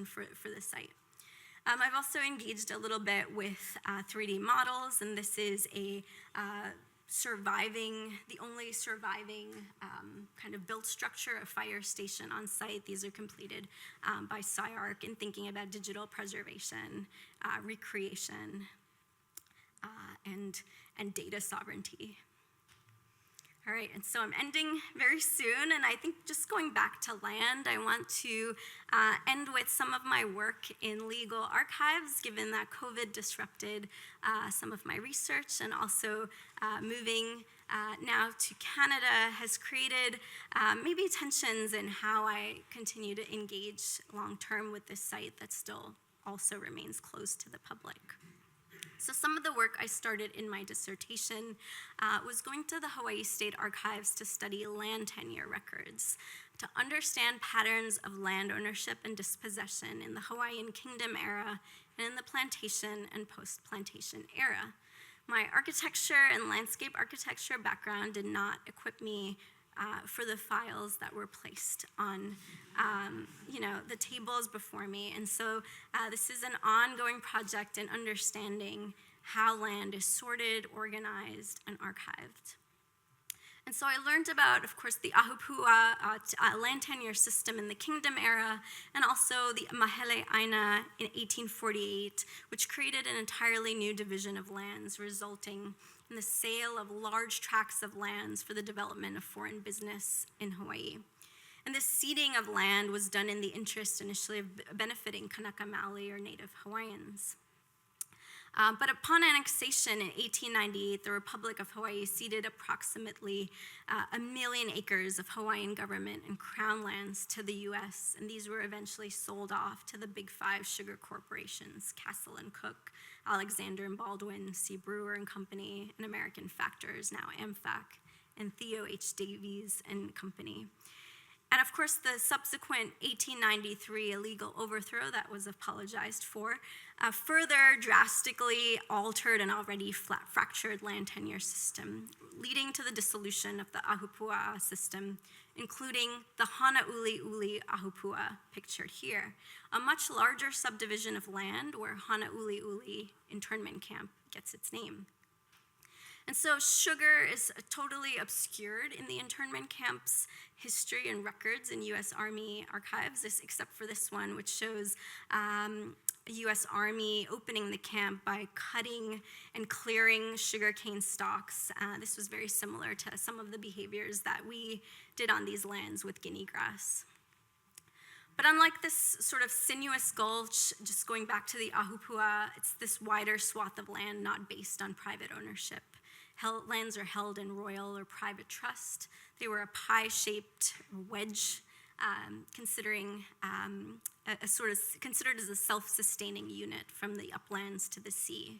for the site. I've also engaged a little bit with 3D models, and this is a the only surviving kind of built structure, a fire station on site. These are completed by SciArc in thinking about digital preservation, recreation, and data sovereignty. All right, and so I'm ending very soon, and I think just going back to land, I want to end with some of my work in legal archives, given that COVID disrupted some of my research, and also moving now to Canada has created maybe tensions in how I continue to engage long-term with this site that still also remains closed to the public. So some of the work I started in my dissertation was going to the Hawaii State Archives to study land tenure records, to understand patterns of land ownership and dispossession in the Hawaiian Kingdom era and in the plantation and post-plantation era. My architecture and landscape architecture background did not equip me for the files that were placed on the tables before me. And so this is an ongoing project in understanding how land is sorted, organized, and archived. And so I learned about, of course, the Ahupua land tenure system in the Kingdom era, and also the Mahele Aina in 1848, which created an entirely new division of lands, resulting in the sale of large tracts of lands for the development of foreign business in Hawaii. And this ceding of land was done in the interest initially of benefiting Kanaka Maoli or Native Hawaiians. But upon annexation in 1898, the Republic of Hawaii ceded approximately 1 million acres of Hawaiian government and crown lands to the US, and these were eventually sold off to the Big Five sugar corporations, Castle and Cook, Alexander and Baldwin, C. Brewer and Company, and American Factors, now AmFac, and Theo H. Davies and Company. And of course, the subsequent 1893 illegal overthrow that was apologized for further drastically altered an already fractured land tenure system, leading to the dissolution of the Ahupua'a system, including the Hanauli'uli Ahupua pictured here, a much larger subdivision of land where Hanauli'uli internment camp gets its name. And so sugar is totally obscured in the internment camp's history and records in U.S. Army archives, except for this one, which shows U.S. Army opening the camp by cutting and clearing sugarcane stalks. This was very similar to some of the behaviors that we did on these lands with guinea grass. But unlike this sort of sinuous gulch, just going back to the Ahupua, it's this wider swath of land not based on private ownership. Lands are held in royal or private trust. They were a pie-shaped wedge, considered as a self-sustaining unit from the uplands to the sea.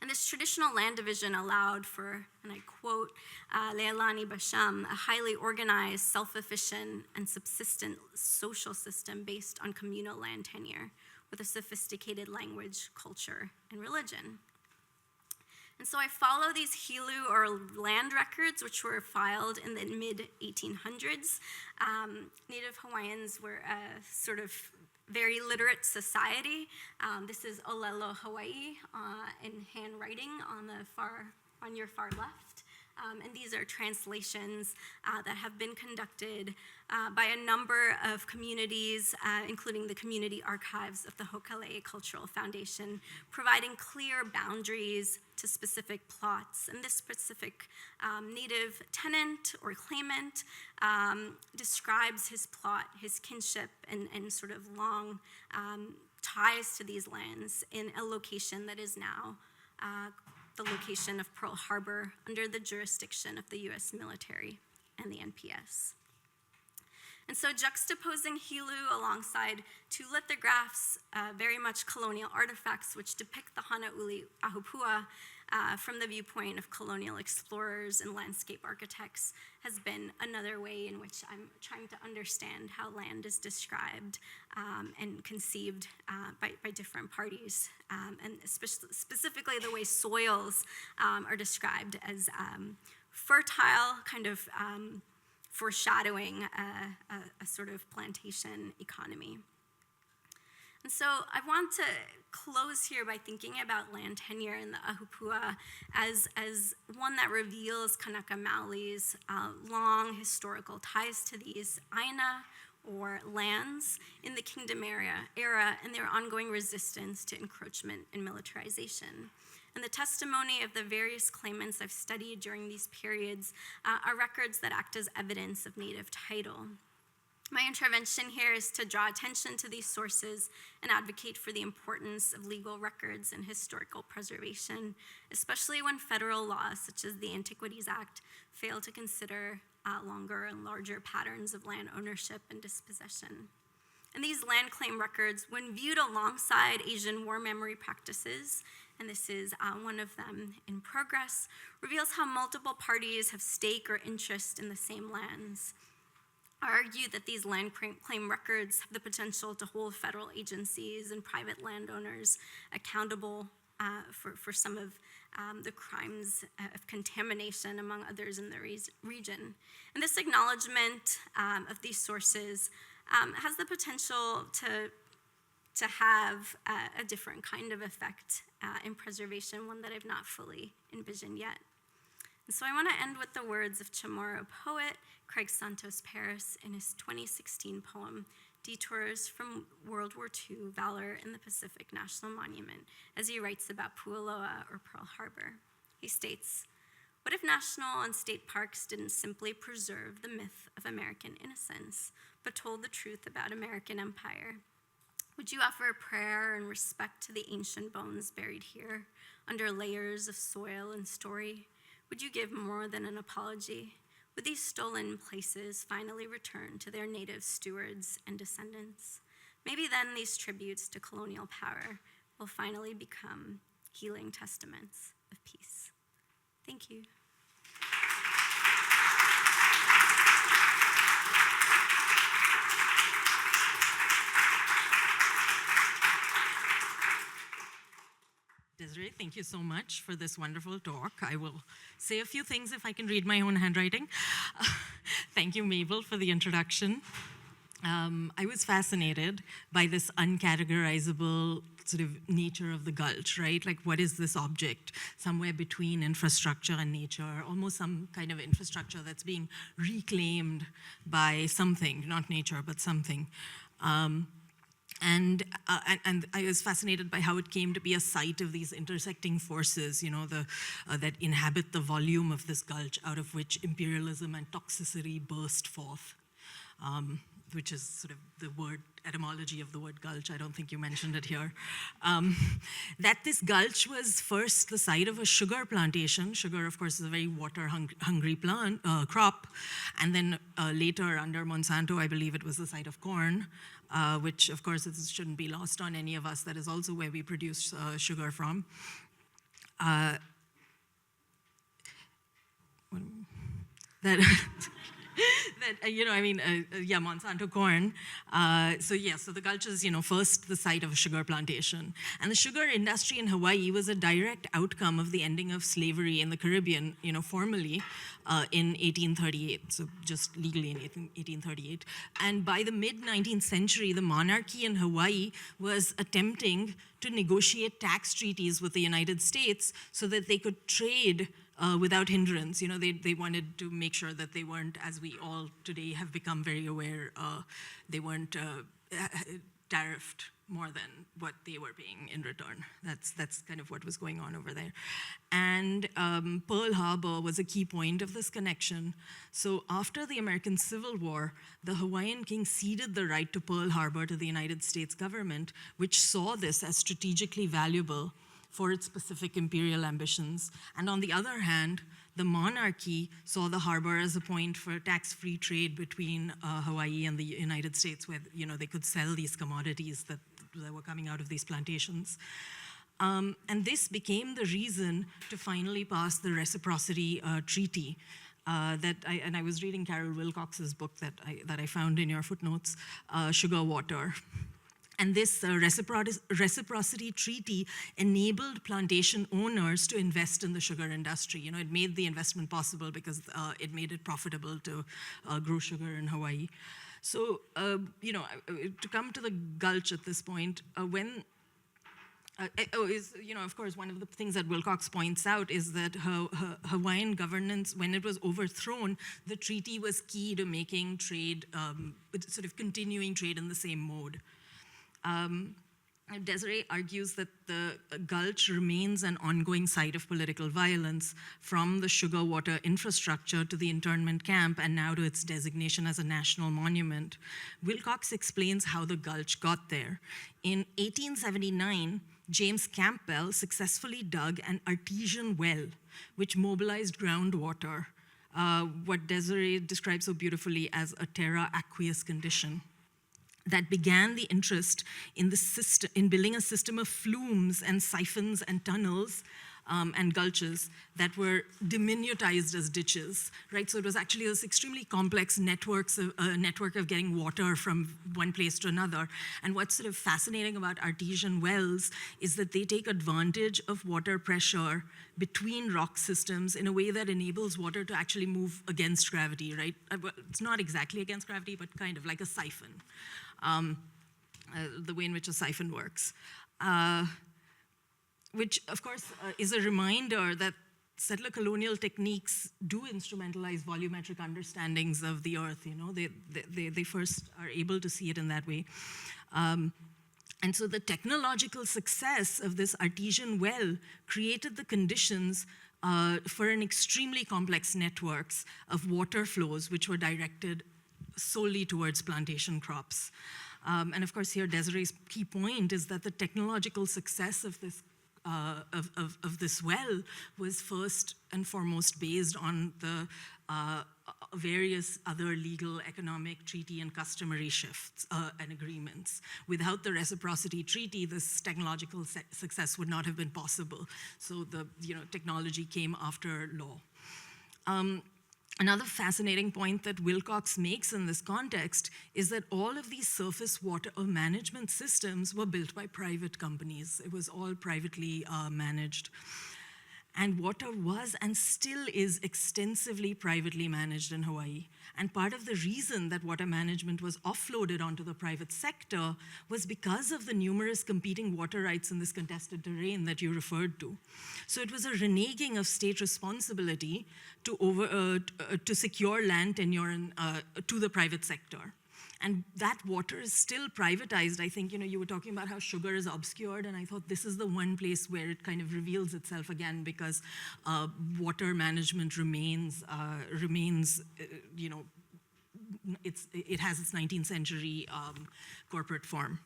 And this traditional land division allowed for, and I quote Leilani Basham, a highly organized, self-efficient, and subsistent social system based on communal land tenure with a sophisticated language, culture, and religion. And so I follow these Hilu or land records, which were filed in the mid-1800s. Native Hawaiians were a sort of very literate society. This is Olelo, Hawaii, in handwriting on your far left. And these are translations that have been conducted by a number of communities, including the community archives of the Hokalea Cultural Foundation, providing clear boundaries to specific plots. And this specific native tenant or claimant describes his plot, his kinship, and sort of long ties to these lands in a location that is now the location of Pearl Harbor under the jurisdiction of the US military and the NPS. And so juxtaposing Hilu alongside two lithographs, very much colonial artifacts which depict the Hanauli'uli Ahupua from the viewpoint of colonial explorers and landscape architects has been another way in which I'm trying to understand how land is described and conceived by different parties, and specifically the way soils are described as fertile, kind of foreshadowing a sort of plantation economy. And so I want to close here by thinking about land tenure in the Ahupua as one that reveals Kanaka Maoli's long historical ties to these Aina or lands in the kingdom era and their ongoing resistance to encroachment and militarization. And the testimony of the various claimants I've studied during these periods are records that act as evidence of native title. My intervention here is to draw attention to these sources and advocate for the importance of legal records and historical preservation, especially when federal laws such as the Antiquities Act fail to consider longer and larger patterns of land ownership and dispossession. And these land claim records, when viewed alongside Asian war memory practices, and this is one of them in progress, reveals how multiple parties have stake or interest in the same lands. I argue that these land claim records have the potential to hold federal agencies and private landowners accountable for some of the crimes of contamination, among others in the region. And this acknowledgement of these sources has the potential to have a different kind of effect in preservation, one that I've not fully envisioned yet. And so I want to end with the words of Chamorro poet Craig Santos Paris in his 2016 poem, Detours from World War II, Valor in the Pacific National Monument, as he writes about Pu'uloa or Pearl Harbor. He states, "What if national and state parks didn't simply preserve the myth of American innocence, but told the truth about American empire? Would you offer a prayer and respect to the ancient bones buried here, under layers of soil and story? Would you give more than an apology? Would these stolen places finally return to their native stewards and descendants? Maybe then these tributes to colonial power will finally become healing testaments of peace." Thank you. Desiree, thank you so much for this wonderful talk. I will say a few things if I can read my own handwriting. Thank you, Mabel, for the introduction. I was fascinated by this uncategorizable sort of nature of the gulch, right? Like, what is this object somewhere between infrastructure and nature, almost some kind of infrastructure that's being reclaimed by something, not nature, but something. And I was fascinated by how it came to be a site of these intersecting forces, you know, that inhabit the volume of this gulch, out of which imperialism and toxicity burst forth, which is sort of the word, etymology of the word gulch. I don't think you mentioned it here. That this gulch was first the site of a sugar plantation. Sugar, of course, is a very water-hungry crop. And then later, under Monsanto, I believe it was the site of corn, which, of course, it shouldn't be lost on any of us. That is also where we produce sugar from. Monsanto corn. So the gulch is, first the site of a sugar plantation. And the sugar industry in Hawaii was a direct outcome of the ending of slavery in the Caribbean, formally in 1838, so just legally in 1838. And by the mid-19th century, the monarchy in Hawaii was attempting to negotiate tax treaties with the United States so that they could trade without hindrance. They wanted to make sure that they weren't, as we all today have become very aware, they weren't tariffed more than what they were paying in return. That's kind of what was going on over there. And Pearl Harbor was a key point of this connection. So after the American Civil War, the Hawaiian king ceded the right to Pearl Harbor to the United States government, which saw this as strategically valuable for its specific imperial ambitions. And on the other hand, the monarchy saw the harbor as a point for tax-free trade between Hawaii and the United States, where they could sell these commodities that were coming out of these plantations. And this became the reason to finally pass the Reciprocity Treaty. I was reading Carol Wilcox's book that I found in your footnotes, Sugar Water. And this reciprocity treaty enabled plantation owners to invest in the sugar industry. It made the investment possible because it made it profitable to grow sugar in Hawaii. So, to come to the gulch at this point, of course, one of the things that Wilcox points out is that Hawaiian governance, when it was overthrown, the treaty was key to making trade, sort of continuing trade in the same mode. Desiree argues that the gulch remains an ongoing site of political violence, from the sugar water infrastructure to the internment camp and now to its designation as a national monument. Wilcox explains how the gulch got there. In 1879, James Campbell successfully dug an artesian well, which mobilized groundwater, what Desiree describes so beautifully as a terra aqueous condition, that began the interest in building a system of flumes and siphons and tunnels and gulches that were diminutized as ditches, right? So it was actually this extremely complex network of getting water from one place to another. And what's sort of fascinating about artesian wells is that they take advantage of water pressure between rock systems in a way that enables water to actually move against gravity, right? It's not exactly against gravity, but kind of like a siphon. The way in which a siphon works. Which, of course, is a reminder that settler colonial techniques do instrumentalize volumetric understandings of the earth. They first are able to see it in that way. And so the technological success of this artesian well created the conditions for an extremely complex networks of water flows which were directed solely towards plantation crops. And of course, here Desiree's key point is that the technological success of this this well was first and foremost based on the various other legal, economic, treaty, and customary shifts and agreements. Without the Reciprocity Treaty, this technological success would not have been possible. So the technology came after law. Another fascinating point that Wilcox makes in this context is that all of these surface water management systems were built by private companies. It was all privately managed. And water was and still is extensively privately managed in Hawaii. And part of the reason that water management was offloaded onto the private sector was because of the numerous competing water rights in this contested terrain that you referred to. So it was a reneging of state responsibility to secure land tenure to the private sector. And that water is still privatized. I think, you were talking about how sugar is obscured, and I thought this is the one place where it kind of reveals itself again, because water management remains, it has its 19th century corporate form.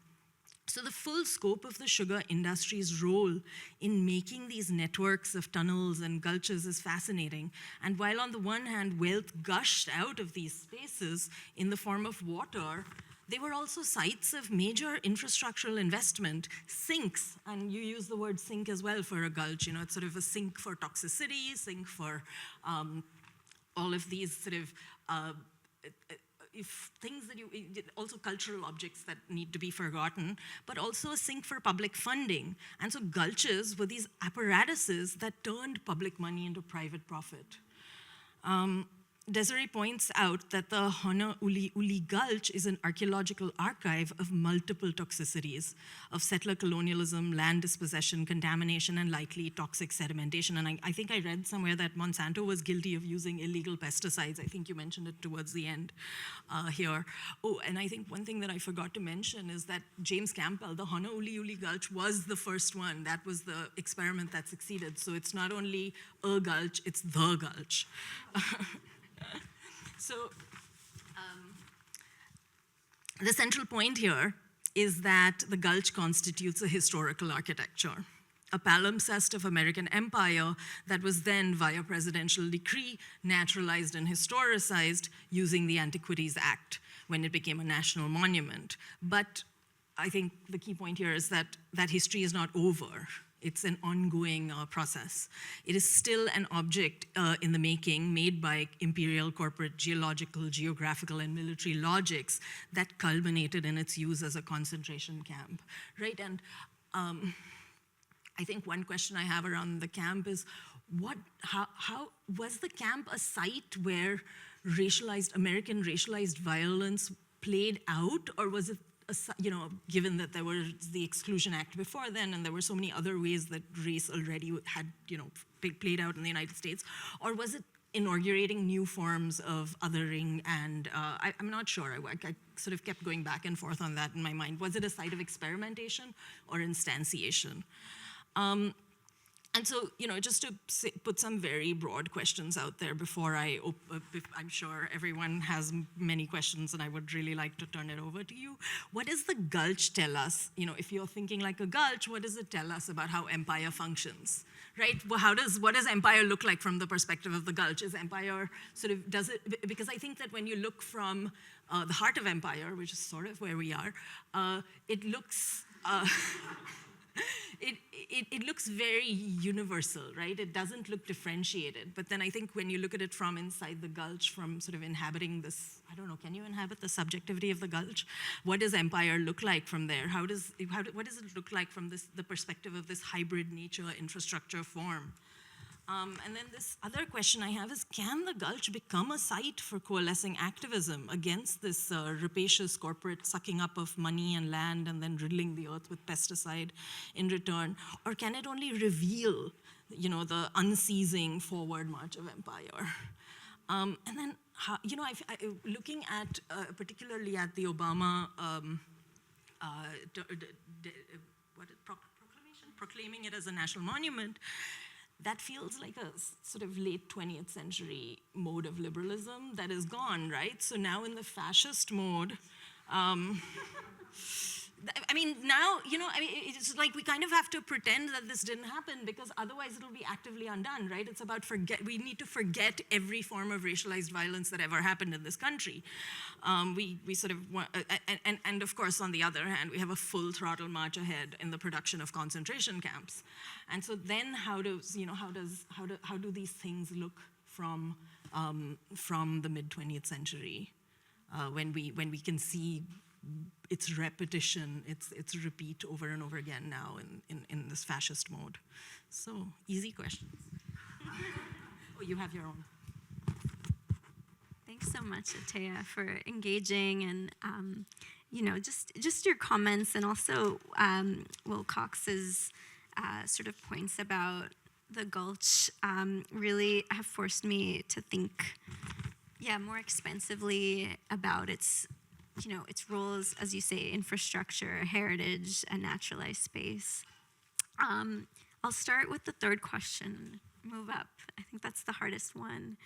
So the full scope of the sugar industry's role in making these networks of tunnels and gulches is fascinating. And while on the one hand, wealth gushed out of these spaces in the form of water, they were also sites of major infrastructural investment, sinks, and you use the word sink as well for a gulch. It's sort of a sink for toxicity, sink for all of these sort of things that also cultural objects that need to be forgotten, but also a sink for public funding. And so gulches were these apparatuses that turned public money into private profit. Desiree points out that the Honouliuli Gulch is an archaeological archive of multiple toxicities, of settler colonialism, land dispossession, contamination, and likely toxic sedimentation. And I think I read somewhere that Monsanto was guilty of using illegal pesticides. I think you mentioned it towards the end here. Oh, and I think one thing that I forgot to mention is that James Campbell, the Honouliuli Gulch, was the first one. That was the experiment that succeeded. So it's not only a gulch, it's the gulch. So the central point here is that the gulch constitutes a historical architecture, a palimpsest of American empire that was then, via presidential decree, naturalized and historicized using the Antiquities Act when it became a national monument. But I think the key point here is that that history is not over. It's an ongoing process. It is still an object in the making, made by imperial corporate geological, geographical, and military logics that culminated in its use as a concentration camp, right? And I think one question I have around the camp is, how was the camp a site where American racialized violence played out, or was it given that there was the Exclusion Act before then, and there were so many other ways that race already had, played out in the United States, or was it inaugurating new forms of othering? And I'm not sure. I sort of kept going back and forth on that in my mind. Was it a site of experimentation or instantiation? And so, just to put some very broad questions out there before I'm sure everyone has many questions and I would really like to turn it over to you. What does the gulch tell us? If you're thinking like a gulch, what does it tell us about how empire functions, right? Well, what does empire look like from the perspective of the gulch? Is empire because I think that when you look from the heart of empire, which is sort of where we are, it looks, it looks very universal, right? It doesn't look differentiated. But then I think when you look at it from inside the gulch, from sort of inhabiting this, I don't know, can you inhabit the subjectivity of the gulch? What does empire look like from there? What does it look like from the perspective of this hybrid nature infrastructure form? And then this other question I have is, can the gulch become a site for coalescing activism against this rapacious corporate sucking up of money and land and then riddling the earth with pesticide in return? Or can it only reveal, the unceasing forward march of empire? And then, looking at, particularly at the Obama proclaiming it as a national monument, that feels like a sort of late 20th century mode of liberalism that is gone, right? So now in the fascist mode, it's like we kind of have to pretend that this didn't happen because otherwise it'll be actively undone, right? It's about we need to forget every form of racialized violence that ever happened in this country. We sort of want, and of course, on the other hand, we have a full throttle march ahead in the production of concentration camps. And so then how do these things look from from the mid-20th century, when we can see its repetition, its repeat over and over again now in this fascist mode. So, easy questions. Oh, you have your own. Thanks so much, Ateyah, for engaging and just your comments, and also Will Cox's sort of points about the Gulch really have forced me to think, more expansively about its roles, as you say, infrastructure, heritage, and naturalized space. I'll start with the third question, move up. I think that's the hardest one.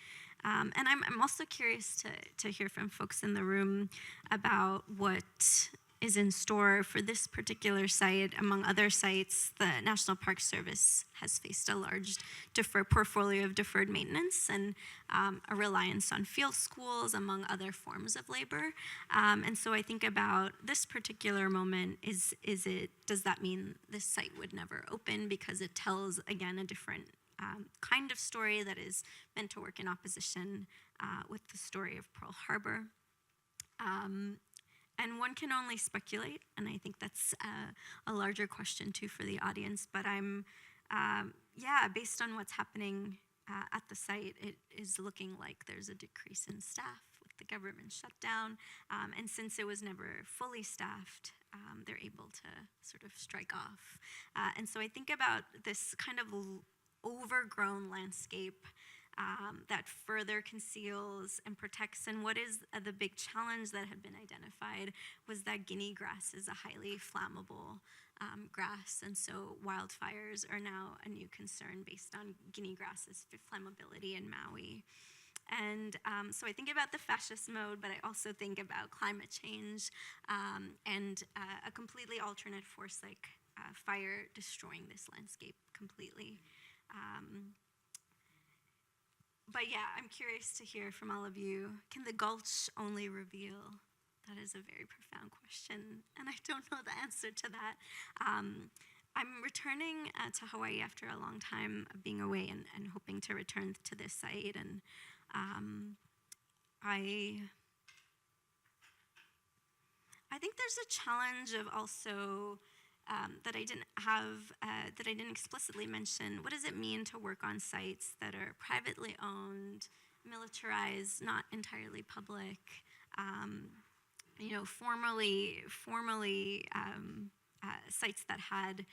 And I'm also curious to hear from folks in the room about what is in store for this particular site. Among other sites, the National Park Service has faced a large portfolio of deferred maintenance and a reliance on field schools, among other forms of labor. And so I think about this particular moment, does that mean this site would never open because it tells, again, a different kind of story that is meant to work in opposition with the story of Pearl Harbor. And one can only speculate, and I think that's a larger question too for the audience, but I'm, based on what's happening at the site, it is looking like there's a decrease in staff with the government shutdown, and since it was never fully staffed, they're able to sort of strike off. And so I think about this kind of overgrown landscape that further conceals and protects. And what is the big challenge that had been identified was that Guinea grass is a highly flammable grass. And so wildfires are now a new concern based on Guinea grass's flammability in Maui. And so I think about the fascist mode, but I also think about climate change and a completely alternate force like fire destroying this landscape completely. But yeah, I'm curious to hear from all of you. Can the Gulch only reveal? That is a very profound question, and I don't know the answer to that. I'm returning to Hawaii after a long time of being away and hoping to return to this site. And I think there's a challenge of also that I didn't explicitly mention. What does it mean to work on sites that are privately owned, militarized, not entirely public? Formerly sites that had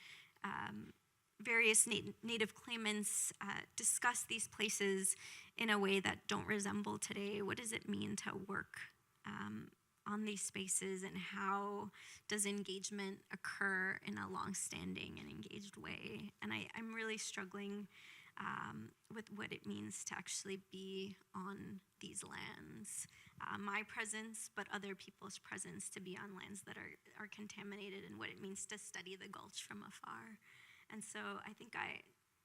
various native claimants discuss these places in a way that don't resemble today. What does it mean to work on these spaces, and how does engagement occur in a long-standing and engaged way? And I'm really struggling with what it means to actually be on these lands. My presence, but other people's presence, to be on lands that are contaminated, and what it means to study the Gulch from afar. And so I think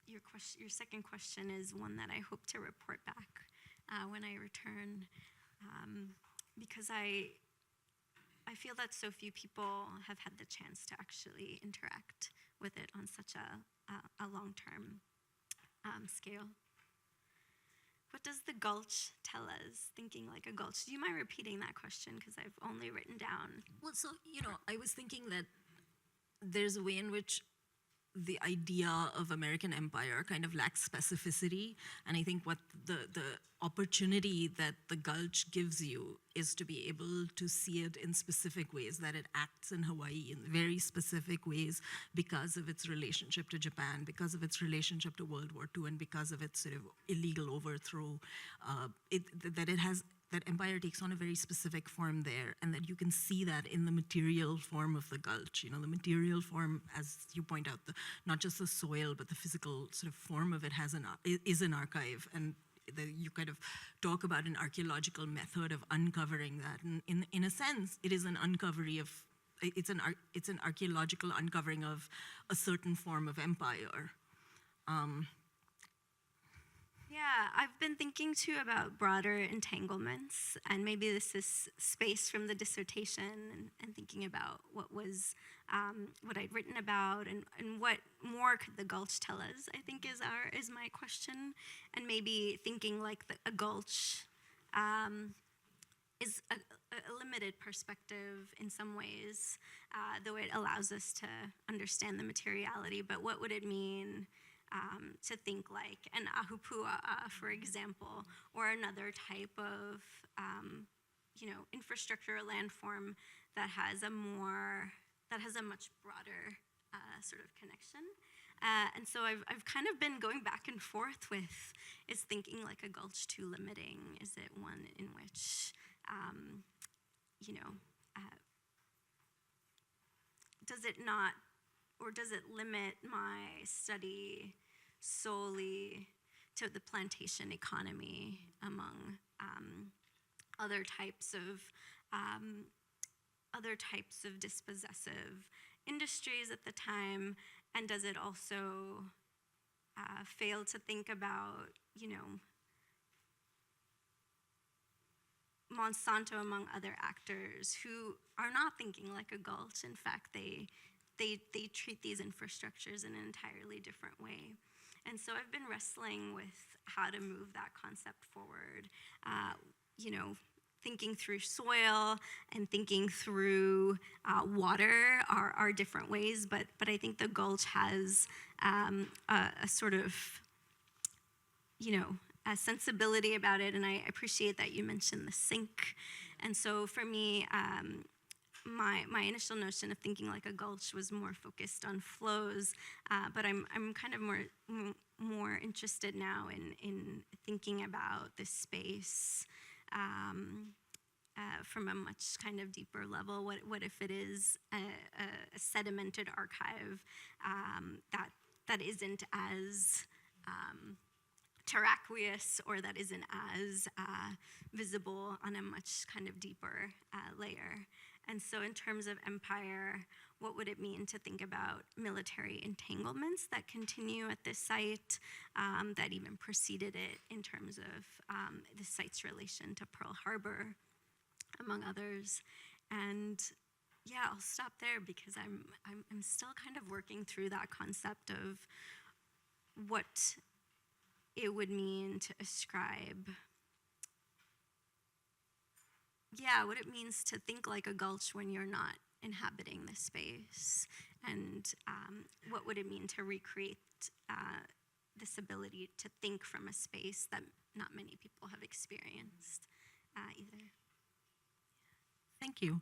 your second question is one that I hope to report back when I return, because I feel that so few people have had the chance to actually interact with it on such a long-term scale. What does the Gulch tell us? Thinking like a Gulch. Do you mind repeating that question? Because I've only written down. Well, so, I was thinking that there's a way in which the idea of American empire kind of lacks specificity, and I think what the opportunity that the Gulch gives you is to be able to see it in specific ways, that it acts in Hawaii in very specific ways because of its relationship to Japan, because of its relationship to World War II, and because of its sort of illegal overthrow, that empire takes on a very specific form there, and that you can see that in the material form of the Gulch. The material form, as you point out, not just the soil, but the physical sort of form of it is an archive, and you kind of talk about an archaeological method of uncovering that. And in a sense, it is an it's an archaeological uncovering of a certain form of empire. Yeah, I've been thinking too about broader entanglements, and maybe this is space from the dissertation and thinking about what was what I'd written about, and what more could the gulch tell us, I think is my question. And maybe thinking like a gulch is a limited perspective in some ways, though it allows us to understand the materiality. But what would it mean to think like an ahupua'a, for example, or another type of infrastructure or landform that has a much broader sort of connection. And so I've kind of been going back and forth with, is thinking like a gulch too limiting? Is it one in which, does it not, or does it limit my study solely to the plantation economy among other types of dispossessive industries at the time? And does it also fail to think about, Monsanto among other actors who are not thinking like a gulch? In fact, they treat these infrastructures in an entirely different way. And so I've been wrestling with how to move that concept forward, thinking through soil and thinking through water are different ways, but I think the gulch has a sort of, a sensibility about it, and I appreciate that you mentioned the sink. And so for me, my initial notion of thinking like a gulch was more focused on flows, but I'm kind of more interested now in thinking about this space from a much kind of deeper level. What if it is a sedimented archive that isn't as terraqueous, or that isn't as visible on a much kind of deeper layer? And so in terms of empire, what would it mean to think about military entanglements that continue at this site, that even preceded it in terms of the site's relation to Pearl Harbor, among others? And yeah, I'll stop there because I'm still kind of working through that concept of what it would mean to ascribe, what it means to think like a gulch when you're not inhabiting the space, and what would it mean to recreate this ability to think from a space that not many people have experienced either. Thank you.